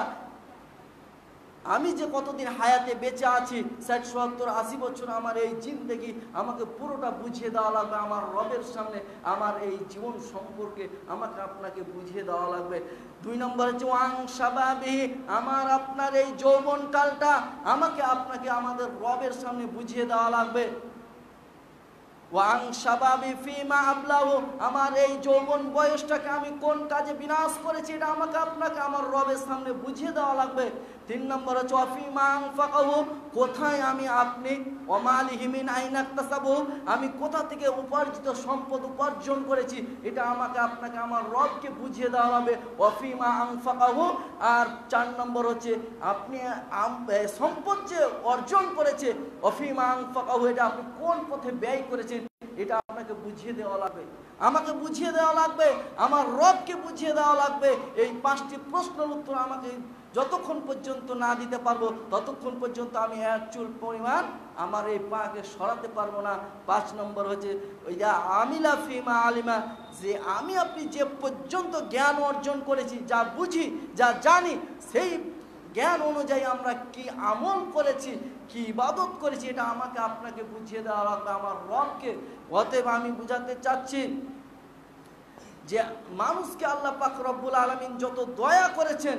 আমি যে কতদিন হায়াতে বেঁচে আছি, 60, 70, 80 বছর আমার এই জিন্দেগি, আমাকে পুরোটা বুঝিয়ে দেওয়া লাগবে আমার রবের সামনে, আমার এই জীবন সম্পর্কে আমাকে আপনাকে বুঝিয়ে দেওয়া লাগবে। 2 নম্বর হচ্ছে ওয়াং শাবাবিহি, আমার আপনার এই যৌবনকালটা আমাকে আপনাকে আমাদের রবের সামনে বুঝিয়ে দেওয়া লাগবে। ওয়াং শাবাবি ফিমা আবলাহু, আমার এই যৌবন বয়সটাকে আমি কোন কাজে বিনাশ করেছি এটা আমাকে আপনাকে আমার রবের সামনে বুঝিয়ে দেওয়া লাগবে। 3 নম্বর হচ্ছে ওয়াফিমা আনফাকাহু, কোথায় আমি আপনি, ওমালিহি মিন আইনা ইকতাসাবু, আমি কোথা থেকে উপার্জিত সম্পদ উপার্জন করেছি এটা আমাকে আপনাকে আমার রবকে বুঝিয়ে দেওয়া হবে। ওয়াফিমা আনফাকাহু, আর 4 নম্বর হচ্ছে আপনি সম্পদ যে অর্জন করেছে, ওয়াফিমা আনফাকাহু, এটা আপনি কোন পথে ব্যয় করেছেন এটা আপনাকে বুঝিয়ে দেওয়া লাগবে, আমাকে বুঝিয়ে দেওয়া লাগবে, আমার রবকে বুঝিয়ে দেওয়া লাগবে। এই 5টি প্রশ্নের উত্তর আমাকে যতক্ষণ পর্যন্ত না দিতে পারবো ততক্ষণ পর্যন্ত আমি এক চুল পরিমাণ আমার এই পাকে সরাতে পারবো না। 5 নম্বর হচ্ছে ওইটা আমিলা ফিমা আলিমা, যে আমি আপনি যে পর্যন্ত জ্ঞান অর্জন করেছি, যা বুঝি যা জানি, সেই জ্ঞান অনুযায়ী আমরা কি আমল করেছি, কি ইবাদত করেছি, এটা আমাকে আপনাকে বুঝিয়ে দেওয়া লাগবে আমার রবকে। অতএব আমি বুঝাতে চাচ্ছি যে মানুষকে আল্লাহ পাক রব্বুল আলামিন যত দয়া করেছেন,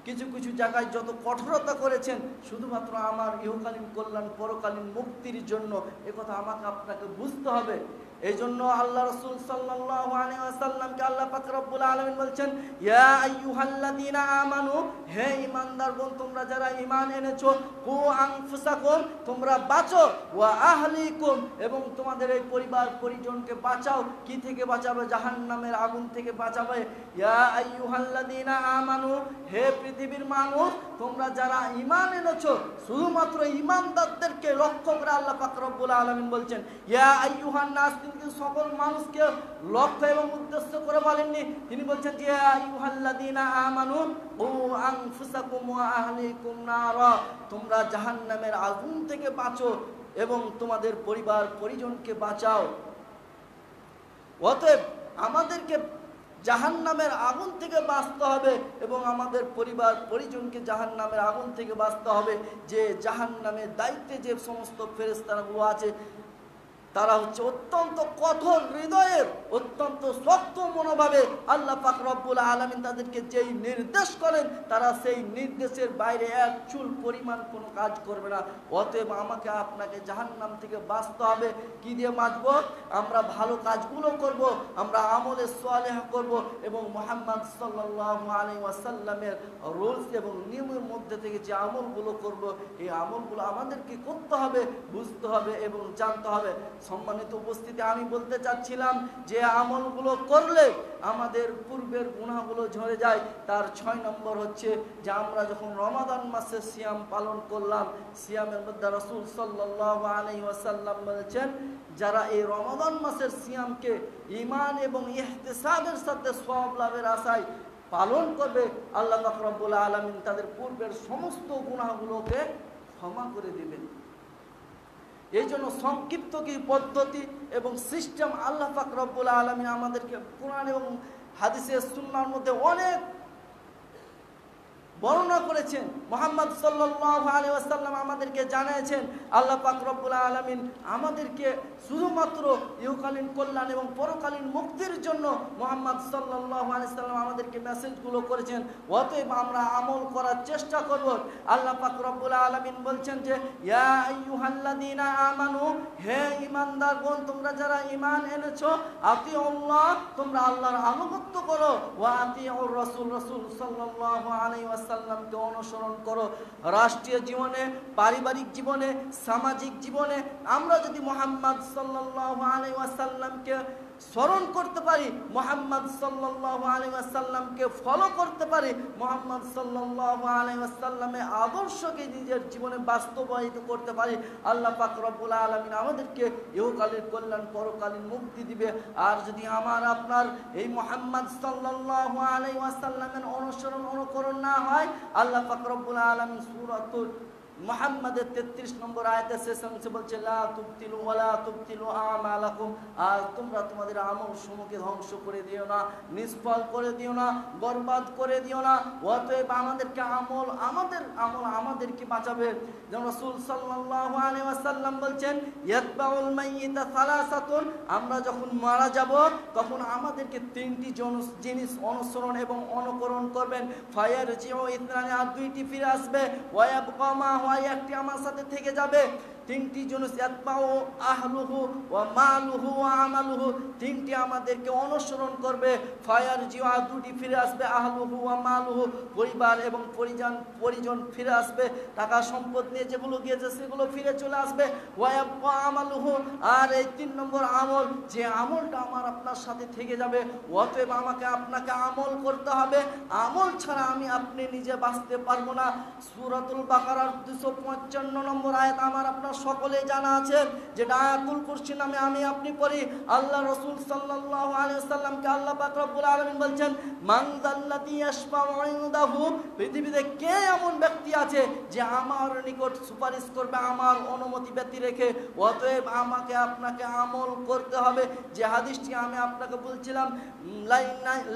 কিছু কিছু জায়গায় যত কঠোরতা করেছেন, শুধুমাত্র আমার ইহকালীন কল্যাণ পরকালীন মুক্তির জন্য, একথা আমাকে আপনাকে বুঝতে হবে। এই জন্য আল্লাহ রাসূল সাল্লাল্লাহু আলাইহি ওয়াসাল্লামকে আল্লাহ পাক রব্বুল আলামিন বলছেন, ইয়া আইয়ুহাল্লাযীনা আমানু, হে ঈমানদারগণ তোমরা যারা ঈমান এনেছো, কু আনফুসাকুম, তোমরা বাঁচো, ওয়া আহলিকুম, এবং তোমাদের এই পরিবার পরিজনকে বাঁচাও। কি থেকে বাঁচাবে? জাহান্নামের আগুন থেকে বাঁচাবে। ইয়া আইয়ুহাল্লাযীনা আমানু, হে পৃথিবীর মানুষ তোমরা যারা ঈমান এনেছো, শুধুমাত্র ঈমানদারদেরকে লক্ষ্য করে আল্লাহ পাক রব্বুল আলামিন বলছেন। ইয়া আইয়ুহান নাস, কিন্তু সকল মানুষকে লক্ষ্য এবং উদ্দেশ্য করে বলেননি, তিনি বলছেন যে ইয়া আইয়ুহাল্লাযীনা আমানু কু আনফুসাকুম ওয়া আহলিকুম নারা, তোমরা জাহান্নামের আগুন থেকে বাঁচো এবং তোমাদের পরিবার পরিজনকে বাঁচাও। অতএব আমাদেরকে আমাদেরকে জাহান্নামের আগুন থেকে বাঁচতে হবে এবং আমাদের পরিবার পরিজনকে জাহান্নামের আগুন থেকে বাঁচতে হবে। যে জাহান্নামের দায়িত্বে যে সমস্ত ফেরেশতাগুলো আছে তারা হচ্ছে অত্যন্ত কঠোর হৃদয়ের, অত্যন্ত শক্ত মনোভাবে আল্লাহ পাক রব্বুল আলামিন তাদেরকে যেই নির্দেশ করেন তারা সেই নির্দেশের বাইরে এক চুল পরিমাণ কোনো কাজ করবে না। অতএব আমাকে আপনাকে জাহান্নাম থেকে বাঁচতে হবে। কি দিয়ে বাঁচব? আমরা ভালো কাজগুলো করব, আমরা আমলে সালেহ করব এবং মুহাম্মদ সাল্লাল্লাহু আলাইহি ওয়াসাল্লামের রুলস এবং নিয়মের মধ্যে থেকে যে আমলগুলো করব এই আমলগুলো আমাদেরকে করতে হবে, বুঝতে হবে এবং জানতে হবে। সম্মানিত উপস্থিতি, আমি বলতে চাচ্ছিলাম যে আমলগুলো করলে আমাদের পূর্বের গুনাহগুলো ঝরে যায়। তার 6 নম্বর হচ্ছে যে আমরা যখন রমাদান মাসে সিয়াম পালন করলাম, সিয়ামের মধ্যে রাসূল সাল্লাল্লাহু আলাইহি ওয়াসাল্লাম বলেছেন যারা এই রমাদান মাসের সিয়ামকে ঈমান এবং ইহতিসাবের সাথে সওয়াব লাভের আশায় পালন করবে আল্লাহ পাক রব্বুল আলামিন তাদের পূর্বের সমস্ত গুনাহগুলোকে ক্ষমা করে দিবেন। এই জন্য সংক্ষিপ্ত কি পদ্ধতি এবং সিস্টেম আল্লাহ পাক রব্বুল আলামিন আমাদেরকে কোরআন এবং হাদিসের সুন্নাহর মধ্যে অনেক বর্ণনা করেছেন। মুহাম্মদ সাল্লাল্লাহু আলাইহি ওয়াসাল্লাম আমাদেরকে জানিয়েছেন আল্লাহ পাক রব্বুল আলামিন আমাদেরকে শুধুমাত্র ইহকালীন কল্যাণ এবং পরকালীন মুক্তির জন্য মুহাম্মদ সাল্লাল্লাহু আলাইহি ওয়াসাল্লাম আমাদেরকে মেসেজগুলো করেছেন। অতএব আমরা আমল করার চেষ্টা করব। আল্লাহ পাক রব্বুল আলামিন বলছেন যে ইয়া আইয়ুহাল্লাযীনা আমানু, হে ঈমানদারগণ তোমরা যারা ঈমান এনেছো, আতিউল্লাহ তোমরা আল্লাহর আনুগত্য করো, ওয়া আতিউর রাসূল, রাসূল সাল্লাল্লাহু আলাইহি ওয়াসাল্লামকে অনুসরণ করো। রাষ্ট্রীয় জীবনে, পারিবারিক জীবনে, সামাজিক জীবনে আমরা যদি মুহাম্মদ সাল্লাল্লাহু আলাইহি ওয়াসাল্লামকে স্মরণ করতে পারি, মুহাম্মদ সাল্লাল্লাহু আলাইহি ওয়াসাল্লামকে ফলো করতে পারি, মুহাম্মদ সাল্লাল্লাহু আলাইহি ওয়াসাল্লামের আদর্শকে নিজের জীবনে বাস্তবায়িত করতে পারি, আল্লাহ পাক রব্বুল আলামিন আমাদেরকে ইহকালীন কল্যাণ পরকালীন মুক্তি দিবে। আর যদি আমার আপনার এই মুহাম্মদ সাল্লাল্লাহু আলাইহি ওয়াসাল্লামের অনুকরণ না হয়, আল্লাহ পাক রব্বুল আলামিন সূরাতুল মুহাম্মাদের 33 নম্বর আয়াতে শেষ অংশে বলছে লা তুবতিলু ওয়ালা তুবতিলু আমালাকুম, আর তোমরা তোমাদের আমল সমূহকে ধ্বংস করে দিও না, নিষ্ফল করে দিও না, বরবাদ করে দিও না। অতএব আমাদেরকে আমাদেরকে বাঁচাবে। যেমন রাসূল সাল্লাল্লাহু আলাইহি ওয়াসাল্লাম বলছেন ইয়াতবাউল মাইয়িতা সালাসাতুন, আমরা যখন মারা যাব তখন আমাদেরকে 3টি জিনিস অনুসরণ এবং অনুকরণ করবেন। ফায়ারজিউ ইতনানি, আর 2টি ফিরে আসবে, ওয়ায়াবকা মা, একটি আমার সাথে থেকে যাবে। 3টি জিনিস ইয়াতবাউ আহলুহু ওয়া মালুহু ওয়া আমালুহু, 3টি আমাদেরকে অনুসরণ করবে। ফায়ারজিউ, 2টি ফিরে আসবে, আহলুহু ওয়া মালুহু, পরিবার এবং পরিজন ফিরে আসবে, টাকা সম্পদ নিয়ে যেগুলো গিয়েছে সেগুলো ফিরে চলে আসবে। ওয়া আমালুহু, আর এই 3 নম্বর আমল, যে আমলটা আমার আপনার সাথে থেকে যাবে। অতএব আমাকে আপনাকে আমল করতে হবে, আমল ছাড়া আপনি নিজে বাঁচতে পারবো না। সূরাতুল বাকারার 255 নম্বর আয়াত আমার আপনার সকলে জানা আছে, যেটা আয়াতুল কুরসি নামে আপনি পড়ি। আল্লাহ রাসূল সাল্লাল্লাহু আলাইহি ওয়াসাল্লামকে আল্লাহ পাক রব্বুল আলামিন বলছেন মান যাল্লাতী ইয়াশফাউ ইনদাহু, পৃথিবীতে কে এমন ব্যক্তি আছে যে আমার নিকট সুপারিশ করবে আমার অনুমতি ব্যতি রেখে। অতএব আমাকে আপনাকে আমল করতে হবে। যে হাদিসটি আমি আপনাকে বলছিলাম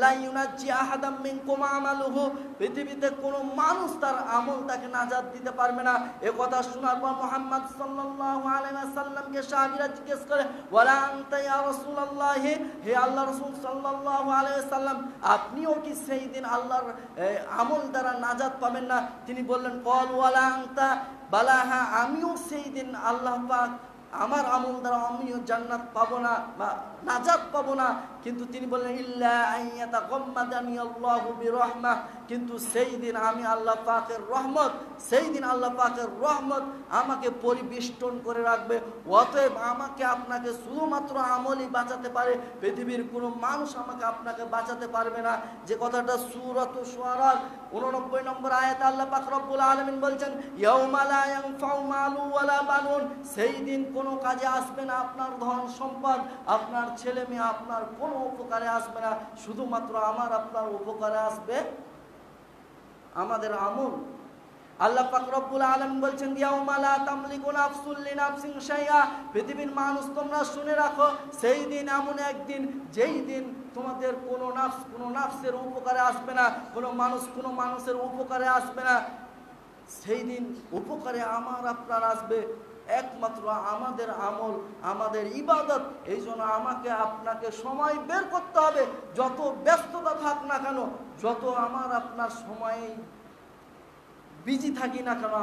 লা ইউনাজ্জি আহাদাম মিনকুম আমালুহু, পৃথিবীতে কোনো মানুষ তার আমল তাকে নাজাত দিতে পারবে না। এ কথা শোনার পর মুহাম্মদ সাল্লাল্লাহু আলাইহি ওয়াসাল্লামকে সাহাবীরা জিজ্ঞেস করে ওয়ালা আনতা ইয়া রাসূলুল্লাহ, হে আল্লাহর রাসূল সাল্লাল্লাহু আলাইহি ওয়াসাল্লাম আপনিও কি সেই দিন আল্লাহর আমল দ্বারা নাজাত পাবেন না? তিনি বললেন ক্বাল ওয়ালা আনতা, বালা হ্যাঁ আমিও সেই দিন আল্লাহ পাক আমার আমল দ্বারা আমিও জান্নাত পাবো না বা নাজাত পাবো না। কিন্তু তিনি বললেন ইল্লা আইয়াতাগাম্মাদানি আল্লাহু বিরহমাহ, কিন্তু সেই দিন আমি আল্লাহ পাকের রহমত, সেই দিন আল্লাহ পাকের রহমত আমাকে পরিবেষ্টন করে রাখবে। অতএব আমাকে আপনাকে শুধুমাত্র আমলই বাঁচাতে পারে, পৃথিবীর কোনো মানুষ আমাকে আপনাকে বাঁচাতে পারবে না। যে কথাটা সূরাতুশ শুআরার 89 নম্বর আয়াতে আল্লাহ পাক রব্বুল আলামিন বলছেন ইয়াউমা লা ইয়ানফাউ মালু ওয়ালা বানুন, সেই দিন কোনো কাজে আসবে না আপনার ধন সম্পদ, আপনার ছেলে মেয়ে, আপনার কোনো উপকারে আসবে না। শুধুমাত্র আমার আপনার উপকারে আসবে আমাদের আমল। আল্লাহ পাক রব্বুল আলামিন বলছেন ইয়াউমা লা তামলিকু নাফসুন লিনাফসিন শাইআ, পৃথিবীর মানুষ তোমরা শুনে রাখো, সেই দিন এমন একদিন যেই দিন তোমাদের কোনো নাফসের উপকারে আসবে না, কোনো মানুষের উপকারে আসবে না। সেই দিন উপকারে আমার আপনার আসবে একমাত্র আমাদের আমল, আমাদের ইবাদত। এই জন্য আমাকে আপনাকে সময় বের করতে হবে, যত ব্যস্ততা থাক না কেন, যত আমার আপনার সময় বিজি থাকি না কেন,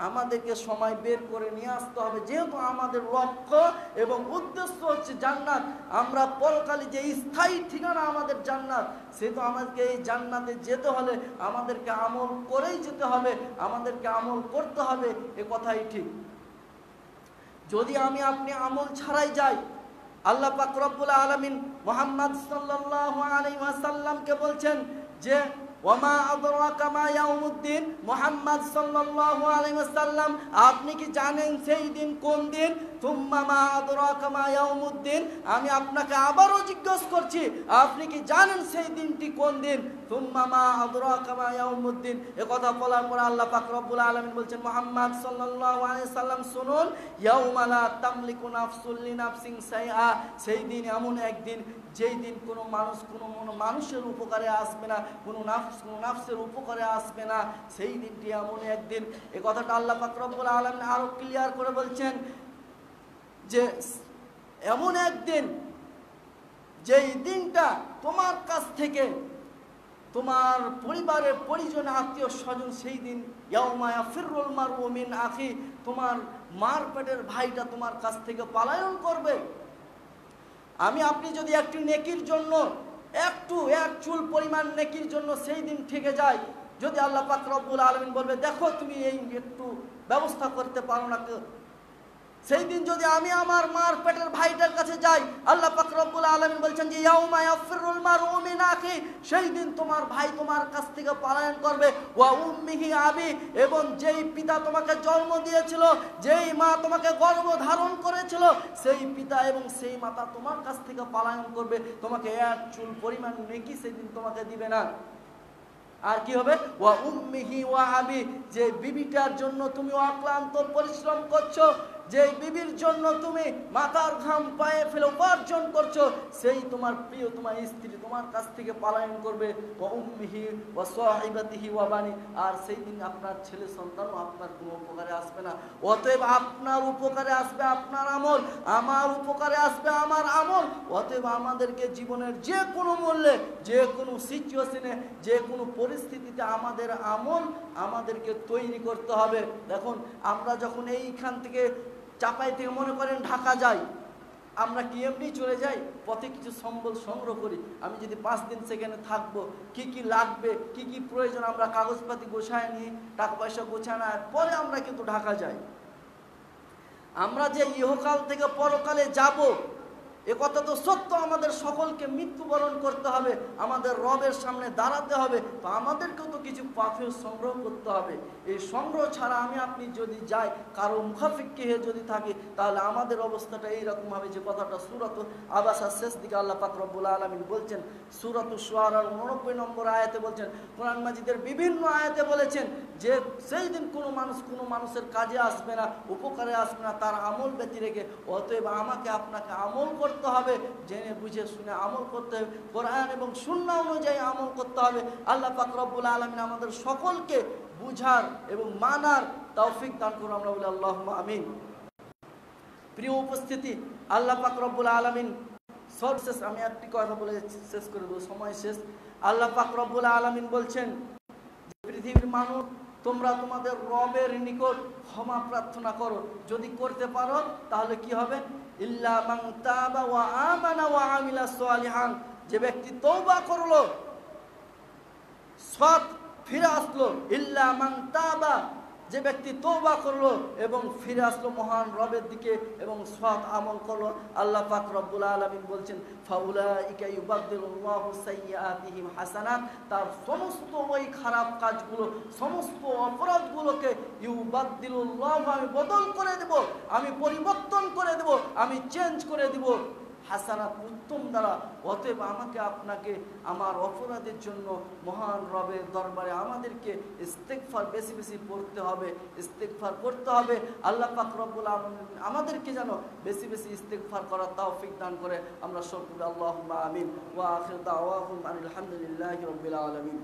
আমাদেরকে সময় বের করে নিয়ে আসতে হবে। যেহেতু আমাদের লক্ষ্য এবং উদ্দেশ্য হচ্ছে জান্নাত, আমরা পরকালে যে স্থায়ী ঠিকানা আমাদের জান্নাত, সেহেতু আমাদেরকে এই জান্নাতে যেতে হলে আমাদেরকে আমল করেই যেতে হবে, আমাদেরকে আমল করতে হবে, এ কথাই ঠিক। যদি আপনি আমল ছাড়াই যাই, আল্লাহ পাক রব্বুল আলামিন মুহাম্মদ সাল্লাল্লাহু আলাইহি ওয়াসাল্লামকে বলছেন যে ওয়ামা আদরাকা মা ইয়াউমুদ্দিন, মুহাম্মদ সাল্লাল্লাহু আলাইহি ওয়াসাল্লাম আপনি কি জানেন সেই দিন কোন দিন? তুম্মা মা আদরাকা মা ইয়াউমুদ্দিন, আমি আপনাকে আবারও জিজ্ঞাসা করছি, আপনি কি জানেন সেই দিনটি কোন দিন? তুম্মা মা আদরাকা মা ইয়াউমুদ্দিন। এ কথা বলার পর আল্লাহ পাক রব্বুল আলামিন বলছেন মুহাম্মদ সাল্লাল্লাহু আলাইহি ওয়াসাল্লাম শুনুন, ইয়াউমা লা তামলিকু নাফসুন লিনাফসিন শাইআ, সেই দিন এমন একদিন যেই দিন কোনো মানুষের উপকারে আসবে না, কোনো নাফসের উপকারে আসবে না, সেই দিনটি এমন একদিন। এ কথাটা আল্লাহ পাক রব্বুল আলামিন আরো ক্লিয়ার করে বলছেন যে এমন একদিন যেই দিনটা তোমার কাছ থেকে তোমার পরিবারের পরিজন আত্মীয় স্বজন, সেই দিন ইয়াউমা ইয়াফিরুল মারউ মিন আখি, তোমার মার পেটের ভাইটা তোমার কাছ থেকে পলায়ন করবে। আপনি যদি একটু নেকির জন্য এক চুল পরিমাণ নেকির জন্য সেই দিন থেকে যায়, যদি আল্লাহ পাক রব্বুল আলামিন বলবে দেখো তুমি এই একটু ব্যবস্থা করতে পারো না, সেই দিন যদি আমি আমার মার পেটের ভাইটার কাছে যাই, আল্লাহ পাক রব্বুল আলামিন বলছেন যে ইয়াউমা ইয়াফিরুল মারউ মিন আখি, সেই দিন তোমার ভাই তোমার কাছ থেকে পলায়ন করবে। ওয়া উম্মিহি আবি, এবং যেই পিতা তোমাকে জন্ম দিয়েছিল, যেই মা তোমাকে গর্ভ ধারণ করেছিল, সেই পিতা এবং সেই মাতা তোমার কাছ থেকে পলায়ন করবে, তোমাকে এক চুল পরিমাণ নেকি সেই দিন তোমাকে দিবে না। আর কি হবে? ওয়া উম্মিহি ওয়া আবি, যে বিবিটার জন্য তুমি অক্লান্ত পরিশ্রম করছো, যে বিবির জন্য তুমি মাথার ঘাম পায়ে ফেলে উপার্জন করছো, সেই তোমার প্রিয় তোমার স্ত্রী তোমার কাছ থেকে পলায়ন করবে। ওয়া উম্মিহি ওয়া সাহিবাতিহি ওয়া বানি, আর সেই দিন আপনার ছেলে সন্তানও আপনার কোনো উপকারে আসবে না। অতএব আপনার উপকারে আসবে আপনার আমল, আমার উপকারে আসবে আমার আমল। অতএব আমাদেরকে জীবনের যে কোনো মূল্যে, যে কোনো সিচুয়েশনে, যে কোনো পরিস্থিতিতে আমাদের আমল আমাদেরকে তৈরি করতে হবে। দেখুন, আমরা যখন এইখান থেকে চাপাই থেকে মনে করেন ঢাকা যাই, আমরা কি এমনি চলে যাই? পথে কিছু সম্বল সংগ্রহ করি। আমি যদি 5 দিন সেখানে থাকবো, কি কি লাগবে, কি কি প্রয়োজন, আমরা কাগজপাতি গোছায় নিই, টাকা পয়সা গোছায় না, পরে আমরা কিন্তু ঢাকা যাই। আমরা যে ইহকাল থেকে পরকালে যাব, এ কথা তো সত্য, আমাদের সকলকে মৃত্যুবরণ করতে হবে, আমাদের রবের সামনে দাঁড়াতে হবে, তো আমাদেরকেও তো কিছু পাথর সংগ্রহ করতে হবে। এই সংগ্রহ ছাড়া আপনি যদি যাই, কারো মুখাফিক্কি হয়ে যদি থাকি, তাহলে আমাদের অবস্থাটা এইরকম হবে। যে কথাটা সূরাত আবাসার শেষ দিকে আল্লাহ পাক রব্বুল আলামিন বলছেন, সূরাত শুআরার 89 নম্বর আয়াতে বলছেন, কোরআন মাজিদের বিভিন্ন আয়াতে বলেছেন যে সেই দিন কোনো মানুষের কাজে আসবে না, উপকারে আসবে না তার আমল ব্যতি রেখে। অতএব আমাকে আপনাকে আমল করতে হবে, জেনে বুঝে শুনে আমল করতে হবে, কোরআন এবং সুন্নাহ অনুযায়ী আমল করতে হবে। আল্লাহ পাক রব্বুল আলামিন আমাদের সকলকে বুঝার এবং মানার তৌফিক দান করুন, আমরা বলি আল্লাহুম্মা আমিন। প্রিয় উপস্থিতি, আল্লাহ পাক রব্বুল আলামিন সর্বশেষ আমি একটি কথা বলে শেষ করে দেব, সময় শেষ। আল্লাহ পাক রব্বুল আলামিন বলছেন, পৃথিবীর মানুষ তোমরা তোমাদের রবের নিকট ক্ষমা প্রার্থনা করো, যদি করতে পারো তাহলে কি হবে? ইল্লা মান তাবা ওয়া আমানা ওয়া আমিলা সালিহান, যে ব্যক্তি তওবা করলো, সৎ ফিরে আসলো, ইল্লা মান তাবা, যে ব্যক্তি তওবা করলো এবং ফিরে আসলো মহান রবের দিকে এবং সৎ আমল করলো, আল্লাহ পাক রব্বুল আলামিন বলছেন ফাউলাইকা ইউবাদদিলুল্লাহু সাইয়্যাতিহিম হাসানাত, তার সমস্ত ওই খারাপ কাজগুলো, সমস্ত অপরাধগুলোকে ইউবাদদিলুল্লাহু, আমি বদল করে দেব, আমি পরিবর্তন করে দেব, আমি চেঞ্জ করে দেব, হাসানাত উত্তম দ্বারা। অতএব আমাকে আপনাকে আমার অপরাধের জন্য মহান রবের দরবারে আমাদেরকে ইস্তেগফার বেশি বেশি পড়তে হবে, ইস্তেগফার করতে হবে। আল্লাহ পাক রব্বুল আলামিন আমাদেরকে যেন বেশি বেশি ইস্তেগফার করার তৌফিক দান করে। আমরা সকলে আল্লাহুম্মা আমিন। ওয়া আখিরু দাওয়াহুম আনিল হামদুলিল্লাহি রাব্বিল আলামিন।